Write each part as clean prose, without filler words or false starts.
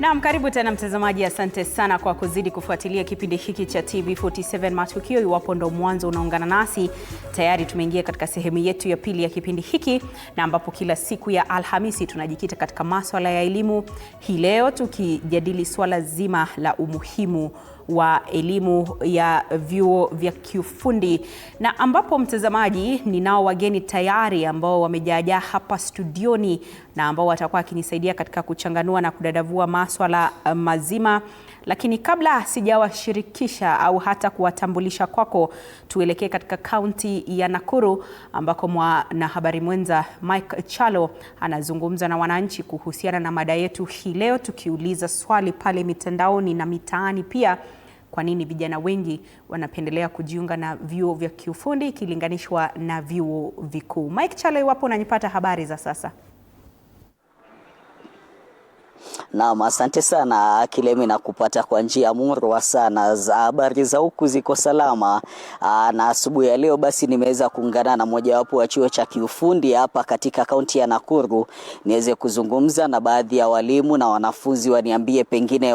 Naam, karibu tena mtazamaji, asante sana kwa kuzidi kufuatilia kipindi hiki cha TV47 Matukio. Iwapo ndo mwanzo unaungana nasi, tayari tumeingia katika sehemu yetu ya pili ya kipindi hiki, na ambapo kila siku ya Alhamisi tunajikita katika masuala ya elimu. Hii leo tukijadili swala zima la umuhimu wa elimu ya vyuo vya kiufundi, na ambapo mtazamaji, ninao wageni tayari ambao wamejaa hapa studioni na ambao watakuwa kinisaidia katika kuchanganua na kudadavua masuala mazima. Lakini kabla sijawashirikisha au hata kuwatambulisha kwako, tuelekee katika kaunti ya Nakuru ambako mwanahabari mwenza Mike Chalo anazungumza na wananchi kuhusiana na mada yetu hii leo, tukiuliza swali pale mitandaoni na mitaani pia: kwa nini vijana wengi wanapendelea kujiunga na vyuo vya kiufundi ikilinganishwa na vyuo vikuu? Mike Chalo, iwapo unanipata, habari za sasa? Naam, asante sana Kilemi, na kupata kwa njia murwa sana. Habari za huku ziko salama. Na asubuhi ya leo basi nimeweza kuungana na mojawapo wa chuo cha kiufundi hapa katika kaunti ya Nakuru niweze kuzungumza na baadhi ya walimu na wanafunzi, waniambie pengine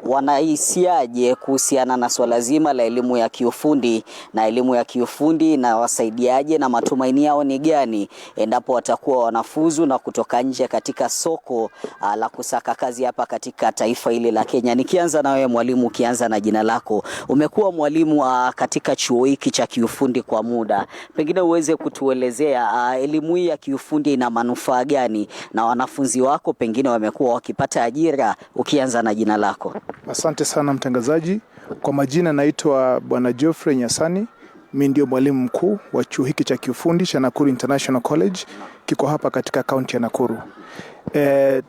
wanahisiaje kuhusiana na swala zima la elimu ya kiufundi, na elimu ya kiufundi na wasaidiaje, na matumaini yao ni gani endapo watakuwa wanafuzu na kutoka nje katika soko la kusaka kazi hapa katika taifa hili la Kenya. Nikianza na wewe mwalimu, ukianza na jina lako. Umekuwa mwalimu katika chuo hiki cha kiufundi kwa muda, pengine uweze kutuelezea elimu hii ya kiufundi ina manufaa gani, na wanafunzi wako pengine wamekuwa wakipata ajira? Ukianza na jina lako. Asante sana mtangazaji. Kwa majina naitwa Bwana Geoffrey Nyasani. Mimi ndio mwalimu mkuu wa chuo hiki cha kiufundi cha Nakuru International College, kiko hapa katika kaunti ya Nakuru.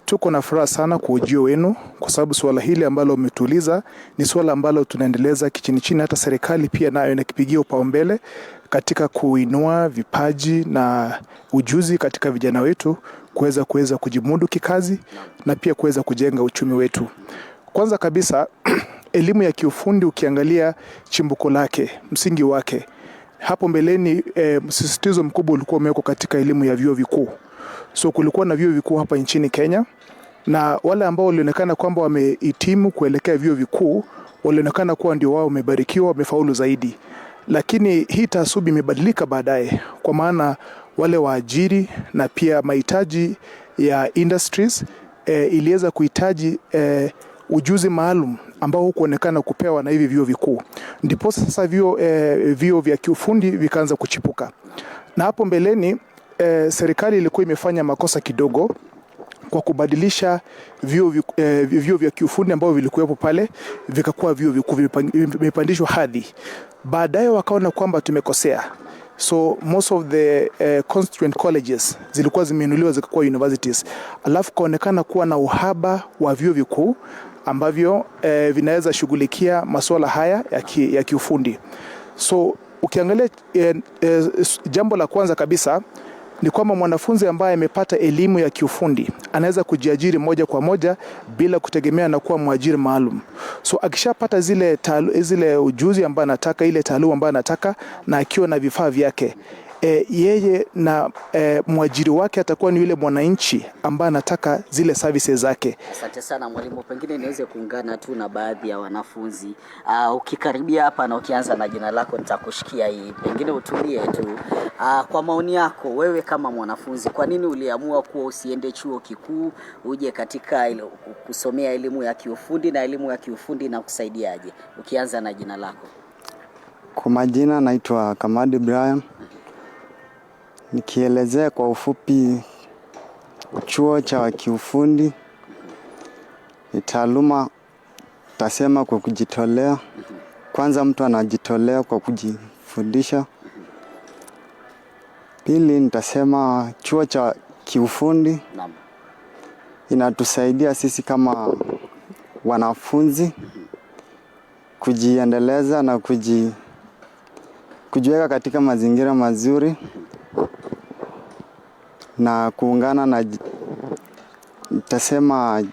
Tuko na furaha sana kwa ujio wenu, kwa sababu swala hili ambalo umetuuliza ni swala ambalo tunaendeleza kichini chini. Hata serikali pia nayo inakipigia upaumbele katika kuinua vipaji na ujuzi katika vijana wetu kuweza kujimudu kikazi na pia kuweza kujenga uchumi wetu. Kwanza kabisa elimu ya kiufundi, ukiangalia chimbuko lake, msingi wake, hapo mbeleni msisitizo mkubwa ulikuwa umewekwa katika elimu ya vyuo vikuu. So kulikuwa na vyuo vikuu hapa nchini Kenya, na wale ambao walionekana kwamba wamehitimu kuelekea vyuo vikuu walionekana kuwa ndio wao wamebarikiwa, wamefaulu zaidi. Lakini hii taasubi imebadilika baadaye, kwa maana wale waajiri na pia mahitaji ya industries iliweza kuhitaji ujuzi maalum ambao hukuonekana kupewa na hivi vyuo vikuu. Ndipo sasa vyuo vya kiufundi vikaanza kuchipuka. Na hapo mbeleni serikali ilikuwa imefanya makosa kidogo kwa kubadilisha vyuo vya kiufundi ambao vilikuwepo pale vikakuwa vyuo vikuu, vimepandishwa hadhi. Baadaye wakaona kwamba tumekosea. So most of the constituent colleges zilikuwa zimeinuliwa zikakuwa universities. Alafu kaonekana kuwa na uhaba wa vyuo vikuu ambavyo vinaweza shughulikia masuala haya ya kiufundi. So ukiangalia jambo la kwanza kabisa ni kwamba mwanafunzi ambaye amepata elimu ya kiufundi anaweza kujiajiri moja kwa moja bila kutegemea na kuwa mwajiri maalum. So akishapata zile ujuzi ambaye anataka, ile taaluma ambaye anataka, na akiwa na vifaa vyake, yeye na mwajiri wake atakuwa ni yule mwananchi ambaye anataka zile services zake. Asante sana mwalimu, pengine niweze kuungana tu na baadhi ya wanafunzi. Ukikaribia hapa na ukianza na jina lako nitakushikia hii. Pengine utulie tu. Kwa maoni yako wewe kama mwanafunzi, kwa nini uliamua kuwa usiende chuo kikuu uje katika kusomea elimu ya kiufundi, na elimu ya kiufundi na kusaidiaje? Ukianza na jina lako. Kwa majina naitwa Kamadi Ibrahim. Nikielezea kwa ufupi, chuo cha kiufundi ni taaluma, tasema kwa kujitolea. Kwanza mtu anajitolea kwa kujifundisha. Pili nitasema chuo cha kiufundi inatusaidia sisi kama wanafunzi kujiendeleza na kujiweka katika mazingira mazuri na kuungana na nitasema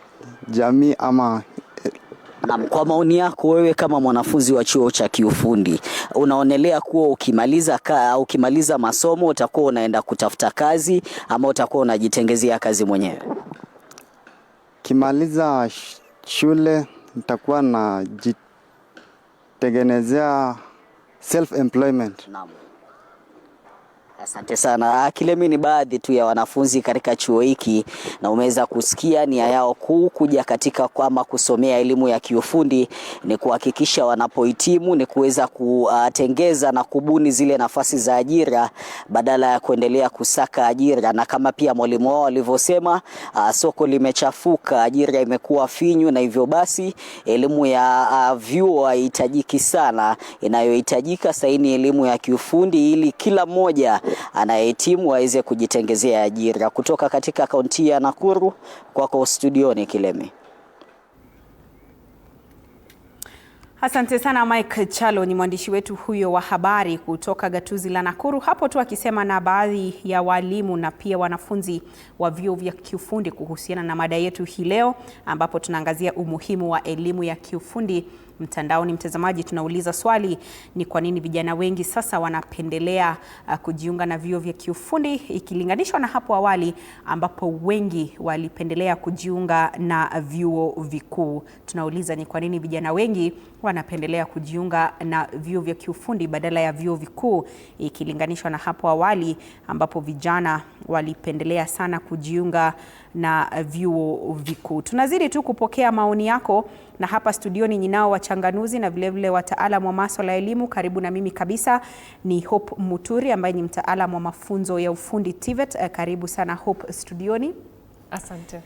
jamii ama. Na kwa maoni yako wewe kama mwanafunzi wa chuo cha kiufundi, unaonelea kuwa ukimaliza masomo utakuwa unaenda kutafuta kazi ama utakuwa unajitengezea kazi mwenyewe? Kimaliza shule nitakuwa na jitengenezea self employment. Naam. Asante sana. Kilemi ni baadhi tu ya wanafunzi katika chuo hiki, na umeweza kusikia nia yao kuu kuja katika kwamba kusomea elimu ya kiufundi ni kuhakikisha wanapohitimu ni kuweza kutengeza na kubuni zile nafasi za ajira badala ya kuendelea kusaka ajira. Na kama pia mwalimu wao alivyosema, soko limechafuka, ajira imekuwa finyu, na hivyo basi elimu ya vyuo haihitajiki sana. Inayohitajika sasa ni elimu ya kiufundi ili kila mmoja anayehitimu aweze kujitengezea ajira. Kutoka katika kaunti ya Nakuru, kwako studioni Kilemi. Asante sana Mike Chalo, ni mwandishi wetu huyo wa habari kutoka gatuzi la Nakuru, hapo tu akisema na baadhi ya walimu na pia wanafunzi wa vyuo vya kiufundi kuhusiana na mada yetu hii leo, ambapo tunaangazia umuhimu wa elimu ya kiufundi mtandaoni. Mtazamaji, tunauliza swali, ni kwa nini vijana wengi sasa wanapendelea kujiunga na vyuo vya kiufundi ikilinganishwa na hapo awali ambapo wengi walipendelea kujiunga na vyuo vikuu. Tunauliza ni kwa nini vijana wengi wanapendelea kujiunga na vyuo vya kiufundi badala ya vyuo vikuu ikilinganishwa na hapo awali ambapo vijana walipendelea sana kujiunga na vyuo vikuu. Tunazidi tu kupokea maoni yako, na hapa studioni ninao wachanganuzi na vilevile wataalamu wa masuala ya elimu. Karibu na mimi kabisa ni Hope Muturi ambaye ni mtaalamu wa mafunzo ya ufundi TVET. Karibu sana Hope studioni. Asante.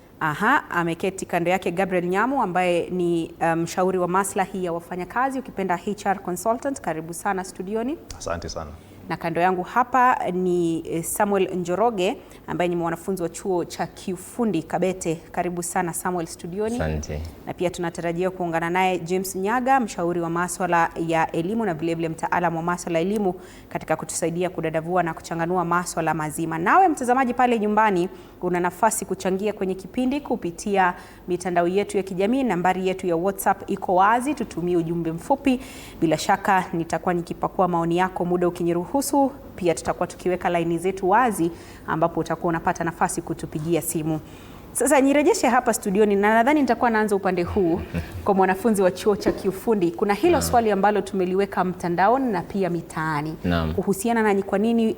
Ameketi kando yake Gabriel Nyamu ambaye ni mshauri wa maslahi ya wafanyakazi, ukipenda HR consultant. Karibu sana studioni. Asante sana. Na kando yangu hapa ni Samuel Njoroge ambaye ni mwanafunzi wa chuo cha kiufundi Kabete. Karibu sana Samuel studioni. Asante. Na pia tunatarajia kuungana naye James Nyaga, mshauri wa masuala ya elimu na vilevile mtaalamu wa masuala ya elimu katika kutusaidia kudadavua na kuchanganua masuala mazima. Nawe mtazamaji pale nyumbani, una nafasi kuchangia kwenye kipindi kupitia mitandao yetu ya kijamii. Nambari yetu ya WhatsApp iko wazi, tutumie ujumbe mfupi. Bila shaka nitakuwa nikipakua maoni yako muda ukiniruhusu. Pia tutakuwa tukiweka laini zetu wazi ambapo utakuwa unapata nafasi kutupigia simu. Sasa nirejeshe hapa studioni, na nadhani nitakuwa naanza upande huu kwa mwanafunzi wa chuo cha kiufundi. Kuna hilo swali ambalo tumeliweka mtandaoni na pia mitaani kuhusiana na kwa nini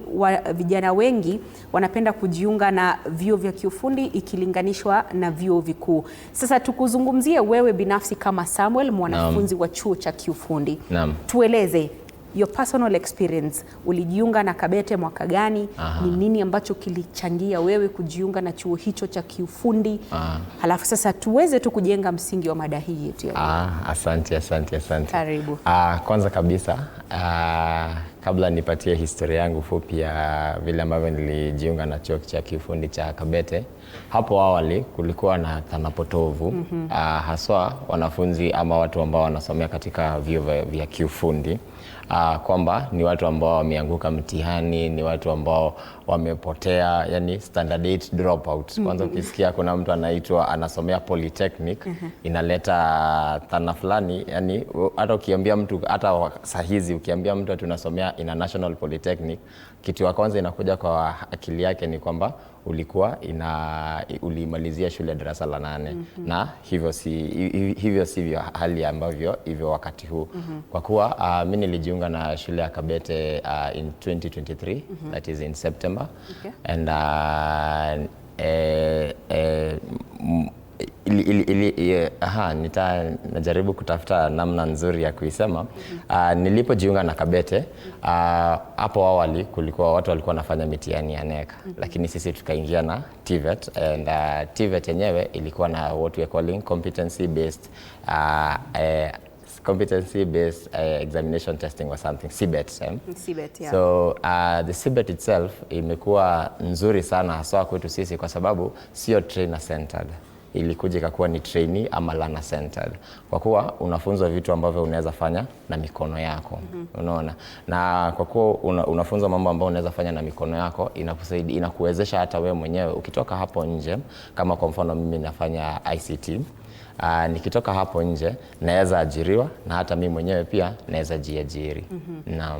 vijana wengi wanapenda kujiunga na vyuo vya kiufundi ikilinganishwa na vyuo vikuu. Sasa tukuzungumzie wewe binafsi kama Samuel, mwanafunzi wa chuo cha kiufundi. Tueleze your personal experience. Ulijiunga na Kabete mwaka gani? Ni nini ambacho kilichangia wewe kujiunga na chuo hicho cha kiufundi? Halafu sasa tuweze tu kujenga msingi wa mada hii yetu. Asante. Karibu. Kwanza kabisa, kabla nipatie historia yangu fupi ya vile ambavyo nilijiunga na chuo cha kiufundi cha Kabete, hapo awali kulikuwa na dhana potovu haswa wanafunzi ama watu ambao wanasomea katika vyuo vya kiufundi kwamba ni watu ambao wameanguka mtihani, ni watu ambao wamepotea, yani standard 8 dropout. Kwanza ukisikia kuna mtu anasomea polytechnic, inaleta dhana fulani, yani hata ukiambia mtu, hata saa hizi ukiambia mtu tunasomea International Polytechnic, kitu ya kwanza inakuja kwa akili yake ni kwamba ulimalizia shule darasa la 8 na hivyo sivyo hali ambavyo hivyo wakati huu. Kwa kuwa mimi nilijiunga na shule ya Kabete in 2023, that is in September. And najaribu kutafuta namna nzuri ya kuisema. Nilipojiunga na Kabete, hapo awali kulikuwa watu walikuwa wanafanya mitihani ya NEC, lakini sisi tukaingia na TVET, and TVET yenyewe ilikuwa na what we are calling competency based examination testing or something, CBET. CBET, yeah. So the CBET itself imekuwa nzuri sana hasa kwetu sisi kwa sababu sio trainer centered, ilikuja ikakuwa ni trainee ama learner centered, kwa kuwa unafunzwa vitu ambavyo unaweza fanya na mikono yako. Unaona, na kwa kuwa unafunzwa mambo ambayo unaweza fanya na mikono yako, inakusaidia, inakuwezesha hata wewe mwenyewe ukitoka hapo nje, kama kwa mfano mimi nafanya ICT, nikitoka hapo nje naweza ajiriwa na hata mimi mwenyewe pia naweza jiajiri.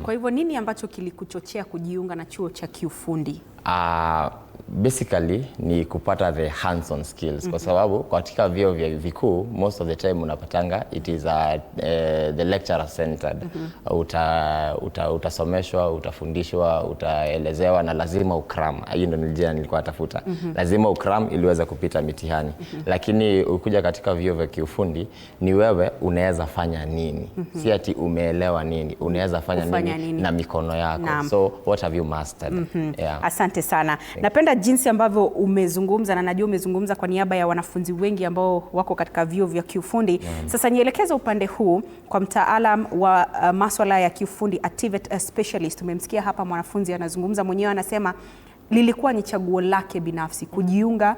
Kwa hivyo nini ambacho kilikuchochea kujiunga na chuo cha kiufundi? basically ni kupata the hands-on skills kwa sababu katika vyuo vya vikuu most of the time unapatanga it is the lecturer centered. Utasomeshwa, utafundishwa, utaelezewa na lazima ukram. Hiyo ndio nilikuwa natafuta. Lazima ukram ili uweze kupita mitihani. Lakini ukija katika vyuo vya kiufundi ni wewe unaweza fanya nini. Si ati umeelewa nini, unaweza fanya nini na mikono yako. So what have you mastered? Yeah. Asante sana. Napenda jinsi ambavyo umezungumza na najua umezungumza kwa niaba ya wanafunzi wengi ambao wako katika vyuo vya kiufundi. Sasa nielekeze upande huu kwa mtaalam wa masuala ya kiufundi TVET specialist. Umemsikia hapa mwanafunzi anazungumza mwenyewe, anasema lilikuwa ni chaguo lake binafsi kujiunga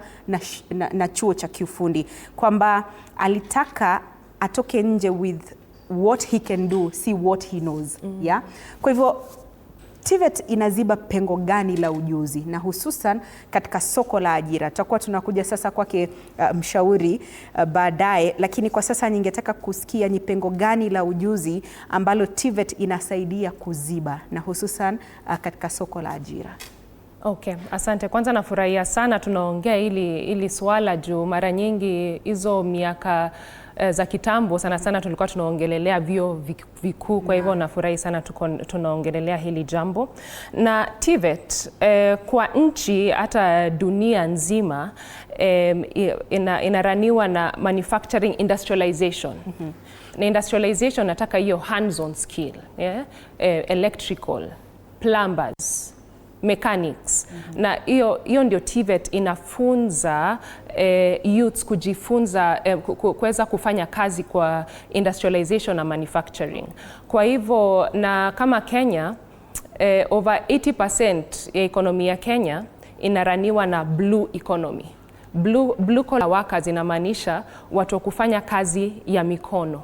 na chuo cha kiufundi, kwamba alitaka atoke nje with what he can do, see what he knows. Yeah? Kwa hivyo TVET inaziba pengo gani la ujuzi na hususan katika soko la ajira? Tutakuwa tunakuja sasa kwake mshauri baadaye, lakini kwa sasa ningetaka kusikia ni pengo gani la ujuzi ambalo TVET inasaidia kuziba na hususan katika soko la ajira. Okay, asante. Kwanza nafurahia sana tunaongea ili swala juu mara nyingi hizo miaka za kitambo sana tulikuwa tunaongelelea vyuo vikuu. Kwa hivyo nafurahi sana tunaongelelea hili jambo. Na TVET kwa nchi hata dunia nzima inaraniwa na manufacturing industrialization. Na industrialization nataka hiyo hands-on skill, yeah? Electrical, plumbers, mechanics. Na hiyo ndio TVET inafunza youths kujifunza kuweza kufanya kazi kwa industrialization na manufacturing. Kwa hivyo na kama Kenya over 80% ya ekonomi ya Kenya inaraniwa na blue economy. Blue collar workers inamaanisha watu wa kufanya kazi ya mikono.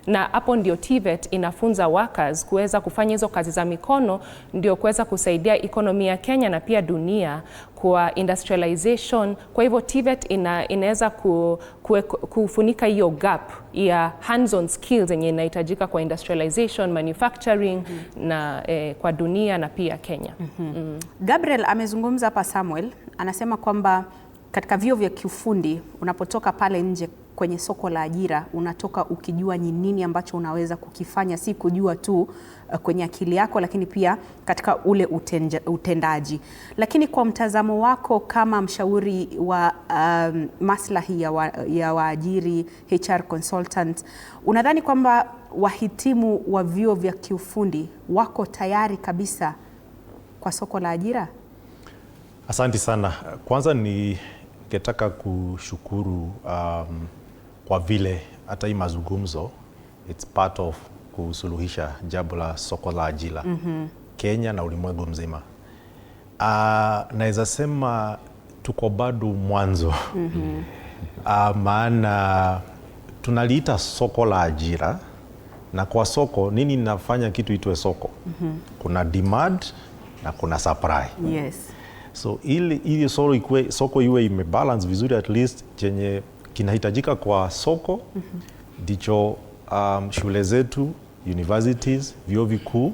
Na hapo ndio TVET inafunza workers kuweza kufanya hizo kazi za mikono, ndio kuweza kusaidia ekonomi ya Kenya na pia dunia kwa industrialization. Kwa hivyo TVET inaweza kufunika hiyo gap ya hands-on skills yenye inahitajika kwa industrialization, manufacturing na kwa dunia na pia Kenya. Gabriel amezungumza hapa, Samuel anasema kwamba katika vyuo vya kiufundi unapotoka pale nje kwenye soko la ajira unatoka ukijua ni nini ambacho unaweza kukifanya, si kujua tu kwenye akili yako, lakini pia katika ule utendaji. Lakini kwa mtazamo wako kama mshauri wa maslahi ya waajiri, HR consultant, unadhani kwamba wahitimu wa vyuo vya kiufundi wako tayari kabisa kwa soko la ajira? Asante sana. Kwanza ningetaka kushukuru kwa vile hata hii mazungumzo it's part of kusuluhisha jambo la soko la ajira Kenya na ulimwengu mzima. Naweza sema tuko bado mwanzo. Maana tunaliita soko la ajira, na kwa soko nini nafanya kitu itwe soko? Kuna demand na kuna supply. Yes. So ili soko iwe imebalance vizuri, at least chenye kinahitajika kwa soko ndicho shule zetu, universities, vyuo vikuu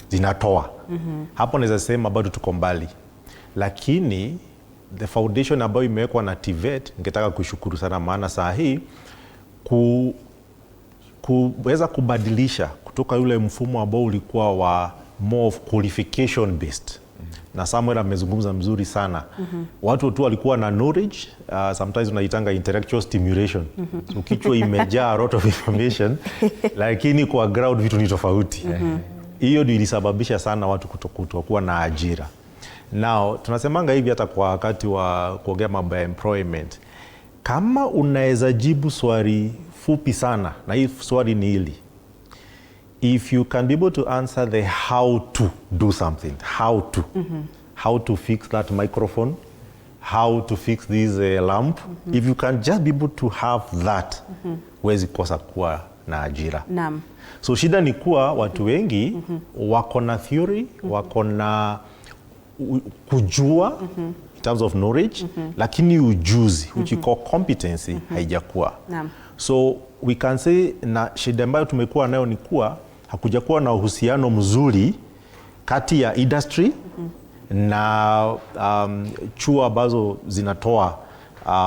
zinatoa. Hapo naweza sema bado tuko mbali, lakini the foundation ambayo imewekwa na TVET ningetaka kushukuru sana, maana saa hii kuweza kubadilisha kutoka yule mfumo ambao ulikuwa wa more of qualification based. Na Samuel amezungumza mzuri sana. Watu tu walikuwa na knowledge, sometimes unaitanga intellectual stimulation. So kichwa imejaa a lot of information, lakini kwa ground vitu ni tofauti. Hiyo ndio ilisababisha sana watu kutokuwa na ajira. Now tunasemanga hivi hata kwa wakati wa kuongea mambo ya employment. Kama unaweza jibu swali fupi sana, na hii swali ni hili: if you can be able to answer the how to do something, how to fix that microphone, how to fix this lamp, if you can just be able to have that, huwezi kosa kuwa na ajira. Naam. So shida ni kuwa watu wengi wako na theory, wako na kujua in terms of knowledge, lakini ujuzi which you call competency haijakuwa. Naam. So we can say na shida ambayo tumekuwa nayo ni kuwa hakujakuwa na uhusiano mzuri kati ya industry na chuo ambazo zinatoa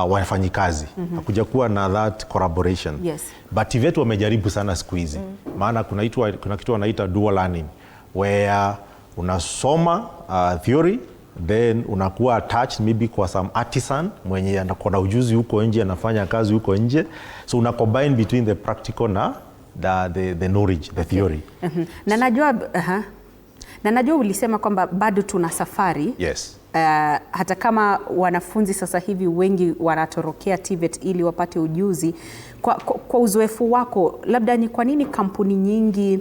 wafanyikazi hakuja kuwa na that collaboration. Yes. But TVET wamejaribu sana siku hizi, maana kuna kitu wanaita dual learning where unasoma theory then unakuwa attached maybe kwa some artisan mwenye anakuwa na ujuzi huko nje, anafanya kazi huko nje, so una combine between the practical na the knowledge, the theory. Na najua ulisema kwamba bado tuna safari. Yes. Hata kama wanafunzi sasa hivi wengi wanatorokea TVET ili wapate ujuzi, kwa uzoefu wako, labda ni kwa nini kampuni nyingi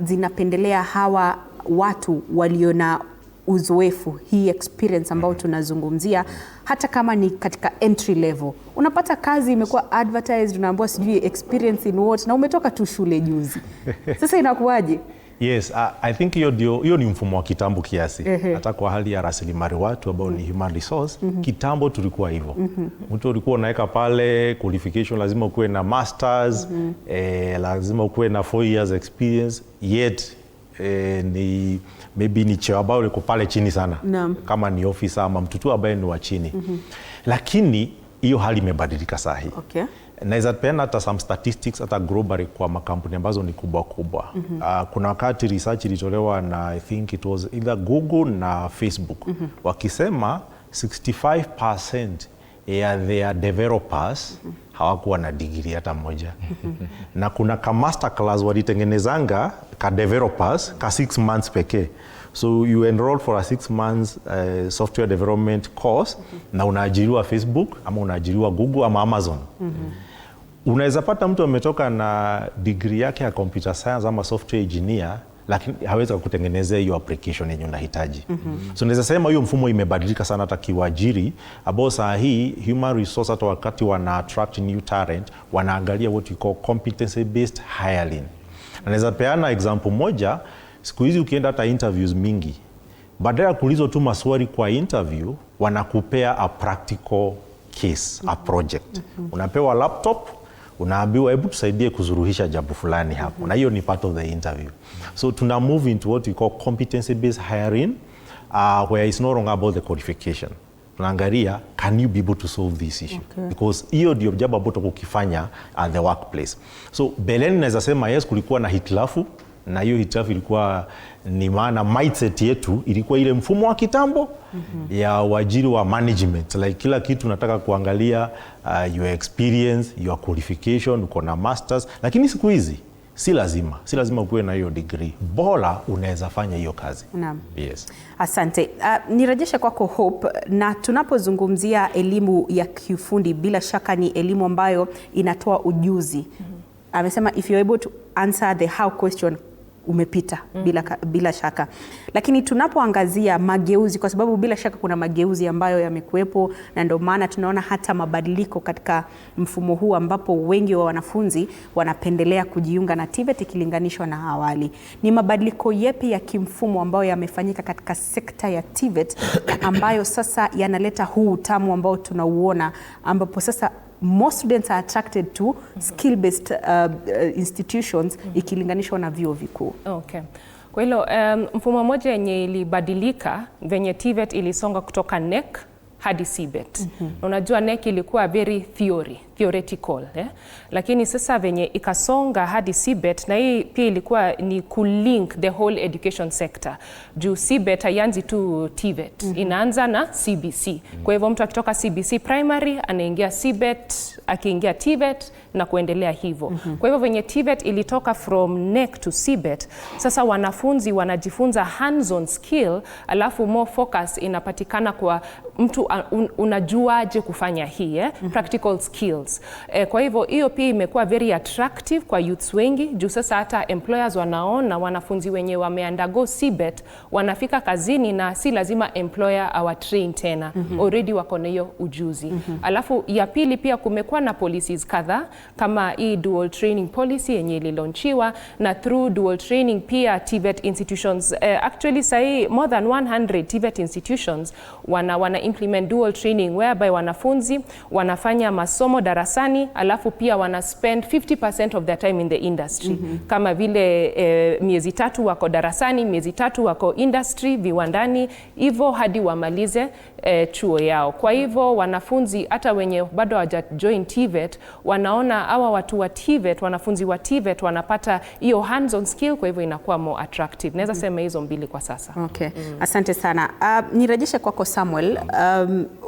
zinapendelea hawa watu walio na uzoefu, hii experience ambao tunazungumzia, hata kama ni katika entry level? Unapata kazi imekuwa advertised, unaambiwa sijui experience in what, na umetoka tu shule juzi. Sasa inakuwaje? Yes, I think hiyo ni mfumo wa kitambo kiasi. Hata kwa hali ya rasilimali watu ambao ni human resource, kitambo tulikuwa hivyo. Mtu ulikuwa unaweka pale qualification, lazima ukuwe na masters, lazima ukuwe na 4 years experience, yet maybe ni cheo ambao uliko pale chini sana. Kama ni officer ama mtu tu ambaye ni wa chini. Lakini hiyo hali imebadilika sahi. Okay. Naweza peana hata some statistics hata globally kwa makampuni ambazo ni kubwa kubwa. Kuna wakati research ilitolewa na I think it was either Google na Facebook. Wakisema 65% ya their developers hawakuwa na degree hata moja. Na kuna ka master class walitengenezanga ka developers ka 6 months pekee. So you enroll for a 6 months software development course na unaajiriwa Facebook ama unaajiriwa Google ama Amazon. Unaweza pata mtu ametoka na degree yake ya computer science ama software engineer, lakini hawezi kutengenezea hiyo application yenye unahitaji. So naweza sema hiyo mfumo imebadilika sana hata kiwaajiri, ambao saa hii human resource hata wakati wana attract new talent wanaangalia what we call competency based hiring. Naweza peana example moja, siku hizi ukienda hata interviews mingi, badala ya kuulizwa tu maswali kwa interview, wanakupea a practical case, a project. Unapewa laptop, unaambiwa hebu tusaidie kuzuruhisha jambo fulani hapo. Na hiyo ni part of the interview. So tuna move into what we call competency based hiring, where it's no longer about the qualification. Tunaangalia, can you be able to solve this issue? Okay. Because hiyo ndio jambo ambalo tukifanya at the workplace. So beleni naweza sema yes, kulikuwa na hitilafu, na hiyo hitilafu ilikuwa ni maana mindset yetu ilikuwa ile mfumo wa kitambo ya uajiri wa management, like kila kitu nataka kuangalia your experience, your qualification, uko na masters, lakini siku hizi si lazima kuwe na hiyo degree, bora unaweza fanya hiyo kazi. Naam. Yes. Asante. Nirejeshe kwako Hope, na tunapozungumzia elimu ya kiufundi, bila shaka ni elimu ambayo inatoa ujuzi. Amesema if you're able to answer the how question, umepita bila shaka. Lakini tunapoangazia mageuzi, kwa sababu bila shaka kuna mageuzi ambayo yamekuwepo, na ndio maana tunaona hata mabadiliko katika mfumo huu, ambapo wengi wa wanafunzi wanapendelea kujiunga na TVET ikilinganishwa na awali. Ni mabadiliko yepi ya kimfumo ambayo yamefanyika katika sekta ya TVET ambayo sasa yanaleta huu utamu ambao tunauona, ambapo sasa most students are attracted to skill-based institutions ikilinganishwa na vyuo vikuu? Okay. Kwa hilo mfumo moja yenye ilibadilika venye TVET ilisonga kutoka NEC hadi CBET. Unajua NEC ilikuwa very theoretical, lakini sasa venye ikasonga hadi CBET, na hii pia ilikuwa ni kulink the whole education sector. Juu CBET haianzi tu TVET, inaanza na CBC. Kwa hivyo mtu akitoka CBC primary anaingia CBET, akiingia TVET na kuendelea hivyo. Kwa hivyo venye TVET ilitoka from NEC to CBET, sasa wanafunzi wanajifunza hands-on skill, alafu more focus inapatikana kwa mtu unajuaje kufanya hii, practical skills. Kwa hivyo hiyo pia imekuwa very attractive kwa youths wengi, juu sasa hata employers wanaona wanafunzi wenye wameundergo CBET wanafika kazini na si lazima employer awatrain tena, already wako na hiyo ujuzi. Alafu ya pili pia kumekuwa na policies kadhaa kama hii dual training policy yenye ililaunchiwa, na through dual training pia TVET institutions, actually sahi more than 100 TVET institutions wana implement dual training whereby wanafunzi wanafanya masomo darasa darasani, alafu pia wana spend 50% of their time in the industry. Kama vile miezi 3 wako darasani, miezi 3 wako industry, viwandani, hivyo hadi wamalize chuo yao. Kwa hivyo wanafunzi hata wenye bado hawaja join TVET wanaona hawa watu wa TVET, wanafunzi wa TVET wanapata hiyo hands on skill, kwa hivyo inakuwa more attractive. Naweza sema hizo mbili kwa sasa. Okay. Asante sana. Nirejeshe kwako Samuel.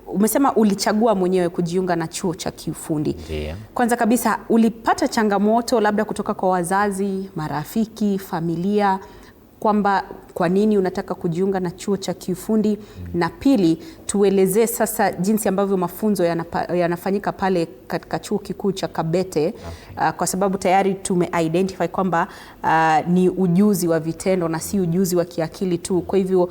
Umesema ulichagua mwenyewe kujiunga na chuo cha kiufundi. Ndiyo. Kwanza kabisa ulipata changamoto labda kutoka kwa wazazi, marafiki, familia kwamba kwa nini unataka kujiunga na chuo cha kiufundi? Na pili, tuelezee sasa jinsi ambavyo mafunzo yanafanyika pale katika chuo kikuu cha Kabete. Kwa sababu tayari tume-identify kwamba ni ujuzi wa vitendo na si ujuzi wa kiakili tu. Kwa hivyo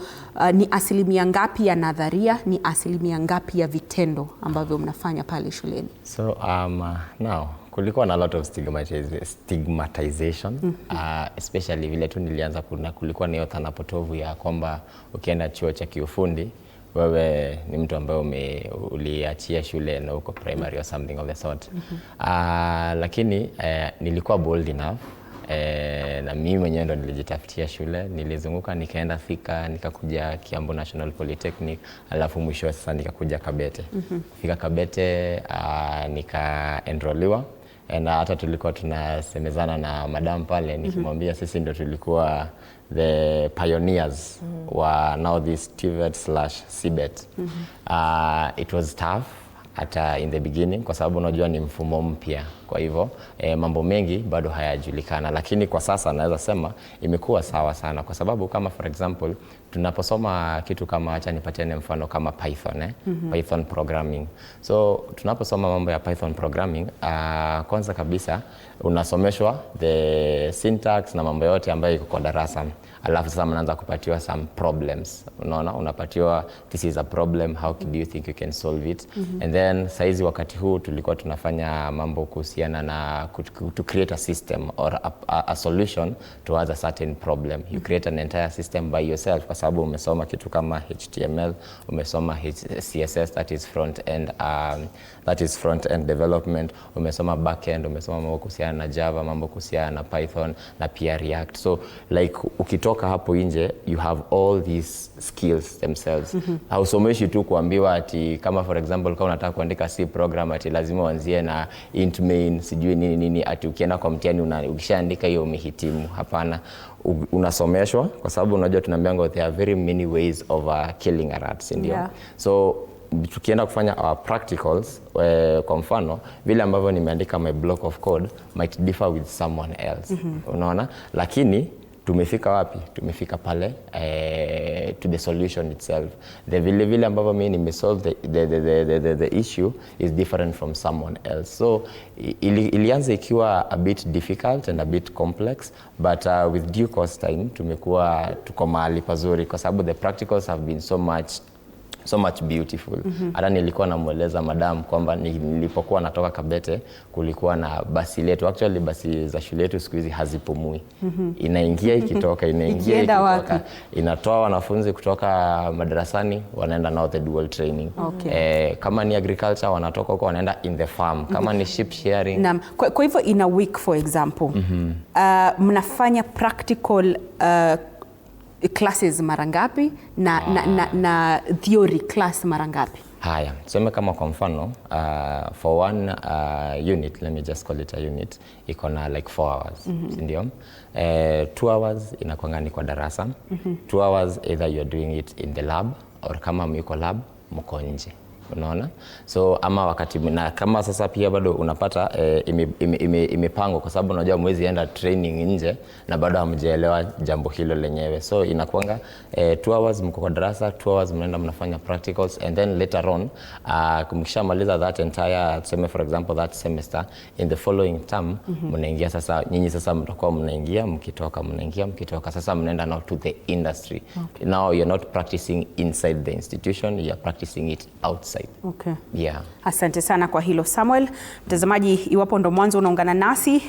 ni asilimia ngapi ya nadharia, ni asilimia ngapi ya vitendo ambavyo mnafanya pale shuleni? So now kulikuwa na a lot of stigmatization, especially vile tu nilianza kulikuwa na hiyo dhana potovu ya kwamba ukienda chuo cha kiufundi wewe ni mtu ambaye uliachia shule na uko primary or something of the sort. Lakini nilikuwa bold enough, na mimi mwenyewe ndo nilijitafutia shule, nilizunguka nikaenda Thika, nikakuja Kiambu National Polytechnic, alafu mwisho sasa nikakuja Kabete. Fika Kabete nika-enrolliwa, na hata tulikuwa tunasemezana na madam pale nikimwambia sisi ndo tulikuwa the pioneers wa now this TVET/CBET. It was tough hata in the beginning kwa sababu unajua ni mfumo mpya, kwa hivyo mambo mengi bado hayajulikana, lakini kwa sasa naweza sema imekuwa sawa sana, kwa sababu kama for example tunaposoma kitu kama, acha nipatiane mfano kama Python, Python programming. So tunaposoma mambo ya Python programming, kwanza kabisa unasomeshwa the syntax na mambo yote ambayo iko kwa darasa, alafu sasa mnaanza kupatiwa some problems. Unaona, unapatiwa this is a problem, how do you think you can solve it? And then saizi wakati huu tulikuwa tunafanya mambo kuhusiana na to create a system or a solution towards a certain problem. You create an entire system by yourself kwa sababu umesoma kitu kama HTML, umesoma CSS, that is front end development, umesoma back end, umesoma mambo kuhusiana na Java, mambo kuhusiana na Python na pia React. So like ukitoka hapo nje you have all these skills themselves. Hausomeshi tu kuambiwa ati kama for example kama unataka kuandika C program ati lazima uanzie na int main sijui nini ati ukienda kwa mtihani ukishaandika hiyo umehitimu. Hapana, unasomeshwa kwa sababu unajua tunaambianga there are very many ways of killing a rat, ndio. Yeah. So tukienda kufanya our practicals, kwa mfano vile ambavyo nimeandika my block of code might differ with someone else. Unaona, lakini tumefika wapi? Tumefika pale to the solution itself. The vile ambavyo mimi nimesolve the issue is different from someone else. So ilianza ikiwa a bit difficult and a bit complex, but with due course time tuko mahali pazuri kwa sababu the practicals have been so much beautiful. Hata nilikuwa namueleza madam kwamba nilipokuwa natoka Kabete kulikuwa na basi letu, actually basi za shule yetu siku hizi hazipumui. Inaingia ikitoka, inaingia ikitoka. Inatoa wanafunzi kutoka madarasani wanaenda now the dual training. Okay. Kama ni agriculture wanatoka huko wanaenda in the farm. Kama ni sheep shearing. Naam. Kwa hivyo in a week for example, mnafanya practical classes mara ngapi na theory class mara ngapi? Haya, tuseme kama kwa mfano for one unit, let me just call it a unit, iko na like 4 hours, ndio. 2 hours inakuwa ni kwa darasa. 2 hours either you are doing it in the lab or kama mko lab mko nje. Unaona? So ama wakati na kama sasa pia bado unapata imepangwa kwa sababu unajua mwezi enda training nje na bado hamjaelewa jambo hilo lenyewe. So inakuanga 2 hours mko kwa darasa, 2 hours mnaenda mnafanya practicals, and then later on mkishamaliza that entire, tuseme for example that semester, in the following term mnaingia sasa, nyinyi sasa mtakuwa mnaingia mkitoka, mnaingia mkitoka, sasa mnaenda now to the industry. Now you're not practicing inside the institution, you're practicing it outside. Okay. Yeah. Asante sana kwa hilo Samuel. Mtazamaji, iwapo ndo mwanzo unaungana nasi,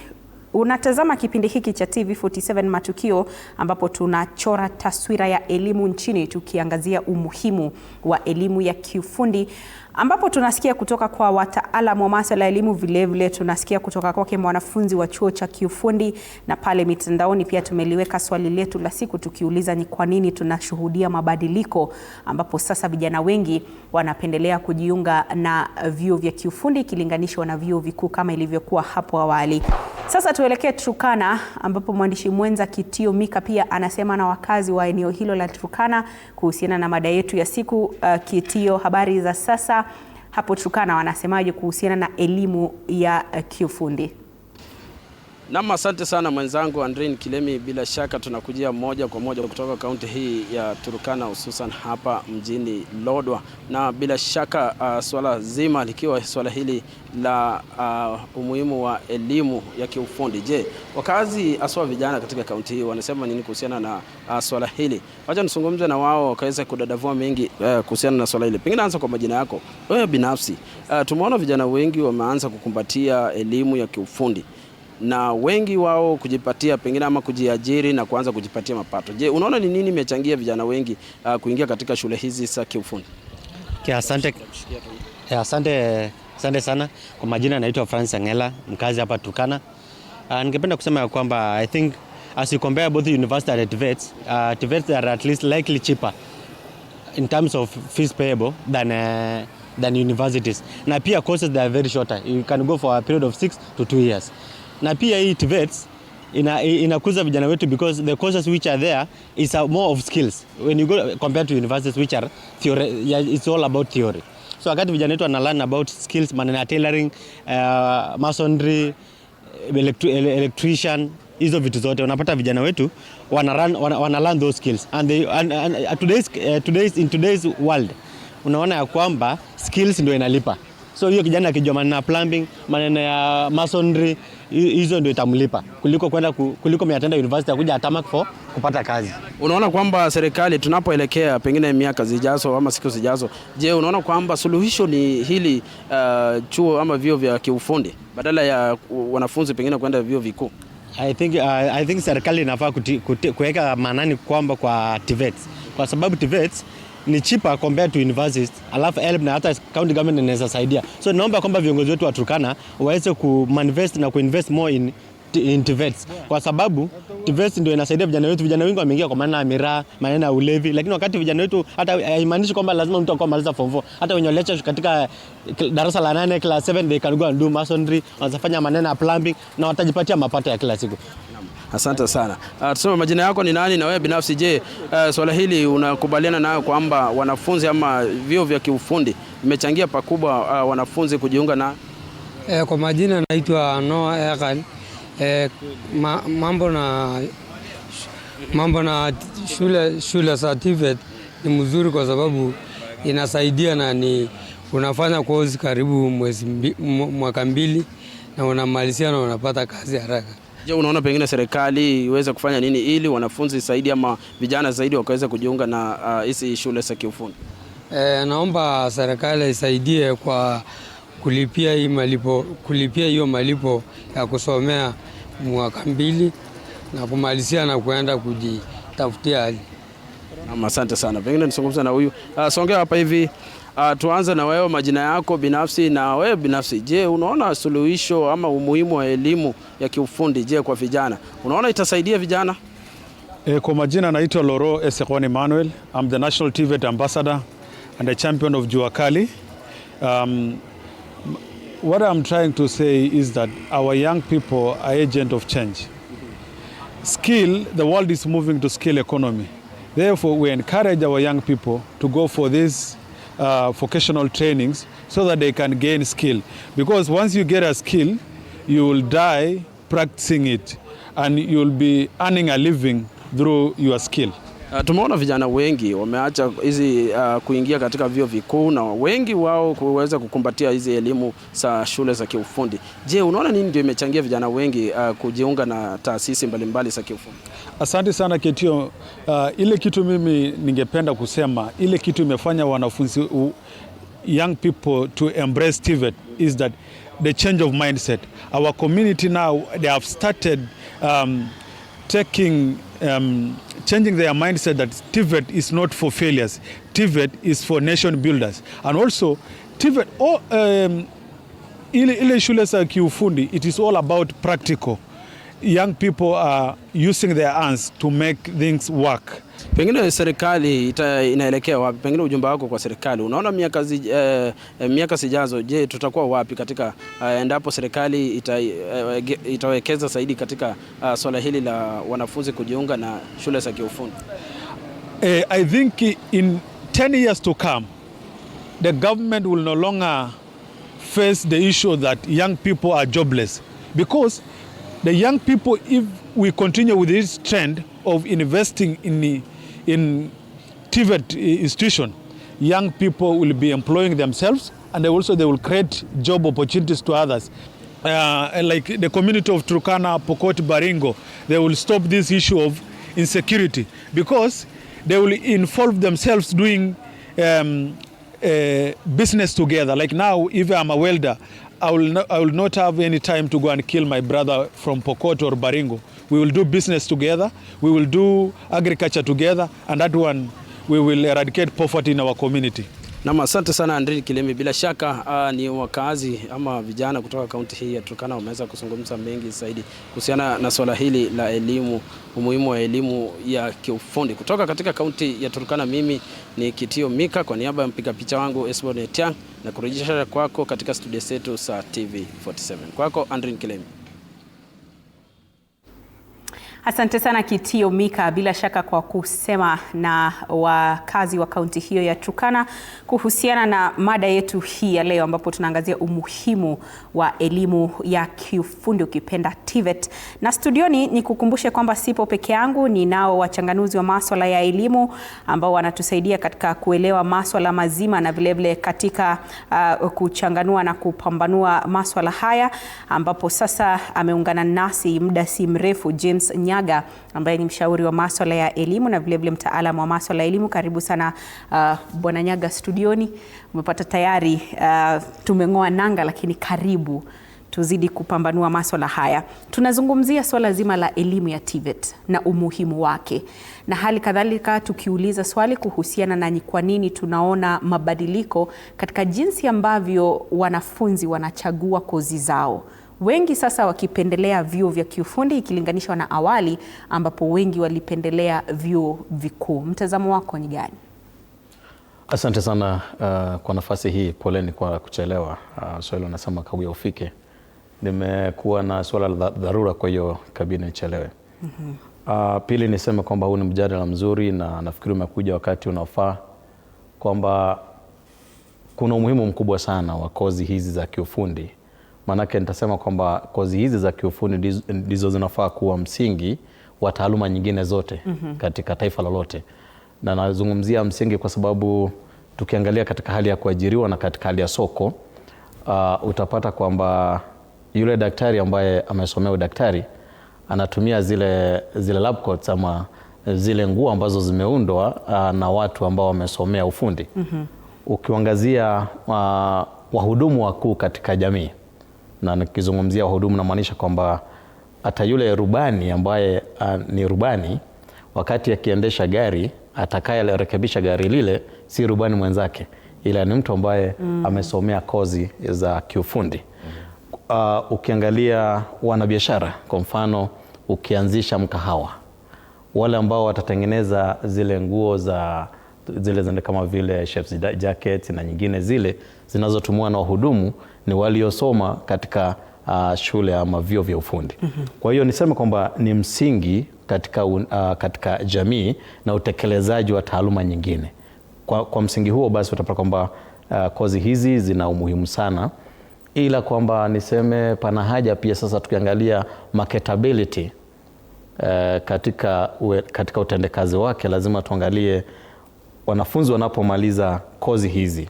Unatazama kipindi hiki cha TV47 Matukio, ambapo tunachora taswira ya elimu nchini, tukiangazia umuhimu wa elimu ya kiufundi, ambapo tunasikia kutoka kwa wataalamu wa masuala ya elimu, vilevile tunasikia kutoka kwake mwanafunzi wa chuo cha kiufundi, na pale mitandaoni pia tumeliweka swali letu la siku tukiuliza ni kwa nini tunashuhudia mabadiliko, ambapo sasa vijana wengi wanapendelea kujiunga na vyuo vya kiufundi ikilinganishwa na vyuo vikuu kama ilivyokuwa hapo awali. Sasa tuelekee Turkana, ambapo mwandishi mwenza Kitio Mika pia anasema na wakazi wa eneo hilo la Turkana kuhusiana na mada yetu ya siku. Kitio, habari za sasa hapo Turkana, wanasemaje kuhusiana na elimu ya kiufundi? Naam, asante sana mwenzangu Andrin Kilemi. Bila shaka tunakujia moja kwa moja kutoka kaunti hii ya Turkana, hususan hapa mjini Lodwar, na bila shaka swala zima likiwa swala hili la umuhimu wa elimu ya kiufundi. Je, wakazi aswa vijana katika kaunti hii wanasema nini kuhusiana na swala hili? Wacha nisungumze na wao wakaweza kudadavua mengi kuhusiana na swala hili. Pengine anza kwa majina yako wewe binafsi. Tumeona vijana wengi wameanza kukumbatia elimu ya kiufundi, na wengi wao kujipatia pengine ama kujiajiri na kuanza kujipatia mapato. Je, unaona ni nini imechangia vijana wengi kuingia katika shule hizi za kiufundi? Asante sana. Kwa majina naitwa Francis Angela, mkazi hapa Turkana. Ningependa kusema ya kwamba I think as you compare both the university and TVETs, TVETs are at least likely cheaper in terms of fees payable than universities. Na pia courses they are very shorter. You can go for a period of 6 to 2 years. Na pia hii TVETs inakuza vijana wetu because the courses which are there is more of skills when you go compared to universities which are theory, it's all about theory. So wakati vijana wetu wana learn about skills, maneno ya tailoring, masonry, electrician, hizo vitu zote unapata vijana wetu wana learn those skills, and in today's world unaona ya kwamba skills ndio inalipa. So hiyo kijana akijua maneno ya plumbing, maneno ya masonry, hizo ndio itamlipa kuliko miatenda university ya kuja atamak for kupata kazi. Unaona kwamba serikali tunapoelekea pengine miaka zijazo ama siku zijazo, je, unaona kwamba suluhisho ni hili chuo ama vyuo vya kiufundi badala ya wanafunzi pengine kwenda vyuo vikuu? I think serikali inafaa kuweka maanani kwamba kwa TVETs, kwa sababu TVETs ni cheaper compared to universities, alafu help na hata county government inaweza saidia. So naomba kwamba viongozi wetu wa Turkana waweze kuinvest na kuinvest more in TVETs, kwa sababu TVETs ndio inasaidia vijana wetu. Vijana wengi wameingia kwa maana ya miraa, maneno ya ulevi, lakini wakati vijana wetu hata haimaanishi kwamba lazima mtu akao maliza form 4. Hata wenye lecture katika darasa la 8 class 7 they can go and do masonry, wanafanya maneno ya plumbing na watajipatia mapato ya kila siku. Asante sana. Tuseme majina yako ni nani, na wewe binafsi je, swala hili unakubaliana nayo kwamba wanafunzi ama vyuo vya kiufundi imechangia pakubwa wanafunzi kujiunga na? Kwa majina naitwa Noah Ekal. Mambo na shule za TVET ni mzuri kwa sababu inasaidia, na ni unafanya course karibu mwaka 2 na unamalizia na unapata kazi haraka. Je, unaona pengine serikali iweze kufanya nini ili wanafunzi zaidi ama vijana zaidi wakaweza kujiunga na hizi shule za kiufundi? Naomba serikali isaidie kwa kulipia hiyo malipo ya kusomea mwaka 2 na kumalizia na kuenda kujitafutia hali. Asante sana. Pengine nisungumze na huyu. Songea hapa hivi. Tuanze na wewe, majina yako binafsi, na wewe binafsi, je, unaona suluhisho ama umuhimu wa elimu ya kiufundi je kwa vijana? Unaona itasaidia vijana? Kwa majina naitwa Loro Esekwan Emmanuel. I'm the National TVET Ambassador and a champion of Jua Kali. What I'm trying to say is that our young people are agent of change. The world is moving to skill economy. Therefore, we encourage our young people to go for these vocational trainings so that they can gain skill. Because once you get a skill, you will die practicing it and you'll be earning a living through your skill. Tumeona vijana wengi wameacha hizi kuingia katika vyuo vikuu na wengi wao kuweza kukumbatia hizi elimu za shule za kiufundi. Je, unaona nini ndio imechangia vijana wengi kujiunga na taasisi mbalimbali za kiufundi? Asante sana Ketio. Ile kitu mimi ningependa kusema, ile kitu imefanya wanafunzi young people to embrace TVET is that the change of mindset. Our community now, they have started changing their mindset that TVET is not for failures. TVET is for nation builders. And also, TVET, ile shule za kiufundi, it is all about practical. Young people are using their hands to make things work. Pengine serikali inaelekea wapi? Pengine ujumbe wako kwa serikali. Unaona miaka sijazo, je, tutakuwa wapi katika endapo serikali itawekeza zaidi katika swala hili la wanafunzi kujiunga na shule za kiufundi? I think in 10 years to come, the government will no longer face the issue that young people are jobless, because the young people, if we continue with this trend of investing in TVET institution, young people will be employing themselves, and they will create job opportunities to others. Like the community of Turkana, Pokot, Baringo, they will stop this issue of insecurity, because they will involve themselves doing business together. Like now, if I'm a welder, I will not have any time to go and kill my brother from Pokot or Baringo. We will do business together, we will do agriculture together, and that one, we will eradicate poverty in our community. Asante sana Andrin Kilemi. Bila shaka ni wakazi ama vijana kutoka kaunti hii ya Turkana wameweza kuzungumza mengi zaidi kuhusiana na swala hili la elimu, umuhimu wa elimu ya kiufundi. Kutoka katika kaunti ya Turkana, mimi ni Kitio Mika kwa niaba ya mpiga picha wangu Esbon Etiang, na kurejesha kwako katika studio zetu za TV47. Kwako Andrin Kilemi. Asante sana Kitio Mika, bila shaka kwa kusema na wakazi wa kaunti hiyo ya Turkana kuhusiana na mada yetu hii ya leo, ambapo tunaangazia umuhimu wa elimu ya kiufundi, ukipenda TVET. Na studioni ni kukumbushe kwamba sipo peke yangu, ninao wachanganuzi wa masuala ya elimu ambao wanatusaidia katika kuelewa masuala mazima na vilevile katika kuchanganua na kupambanua masuala haya, ambapo sasa ameungana nasi muda si mrefu James Nyaga ambaye ni mshauri wa masuala ya elimu na vilevile mtaalamu wa masuala ya elimu. Karibu sana Bwana Nyaga studioni. Umepata tayari, tumeng'oa nanga, lakini karibu tuzidi kupambanua masuala haya. Tunazungumzia swala zima la elimu ya TVET na umuhimu wake, na hali kadhalika tukiuliza swali kuhusiana na ni kwa nini tunaona mabadiliko katika jinsi ambavyo wanafunzi wanachagua kozi zao. Wengi sasa wakipendelea vyuo vya kiufundi ikilinganishwa na awali ambapo wengi walipendelea vyuo vikuu. Mtazamo wako ni gani? Asante sana kwa nafasi hii. Poleni kwa kuchelewa. Swali unasema kawia ufike. Nimekuwa na swala la dharura, kwa hiyo kabini nichelewe. Pili niseme kwamba huu ni mjadala mzuri na nafikiri umekuja wakati unaofaa, kwamba kuna umuhimu mkubwa sana wa kozi hizi za kiufundi. Manake nitasema kwamba kozi hizi za kiufundi ndizo zinafaa kuwa msingi wa taaluma nyingine zote katika taifa lolote. Na nazungumzia msingi kwa sababu tukiangalia katika hali ya kuajiriwa na katika hali ya soko, utapata kwamba yule daktari ambaye amesomea udaktari anatumia zile lab coats ama zile nguo ambazo zimeundwa na watu ambao wamesomea ufundi. Ukiangazia wahudumu wakuu katika jamii, na nikizungumzia wahudumu namaanisha kwamba hata yule rubani ambaye ni rubani, wakati akiendesha gari, atakayerekebisha gari lile si rubani mwenzake, ila ni mtu ambaye amesomea kozi za kiufundi. Ukiangalia wanabiashara, kwa mfano ukianzisha mkahawa, wale ambao watatengeneza zile nguo za zile kama vile chef's jacket na nyingine zile zinazotumiwa na wahudumu ni waliosoma katika shule ama vyuo vya ufundi. Kwa hiyo niseme kwamba ni msingi katika jamii na utekelezaji wa taaluma nyingine. Kwa msingi huo basi utapata kwamba kozi hizi zina umuhimu sana, ila kwamba niseme pana haja pia sasa tukiangalia marketability katika utendekazi wake, lazima tuangalie wanafunzi wanapomaliza kozi hizi.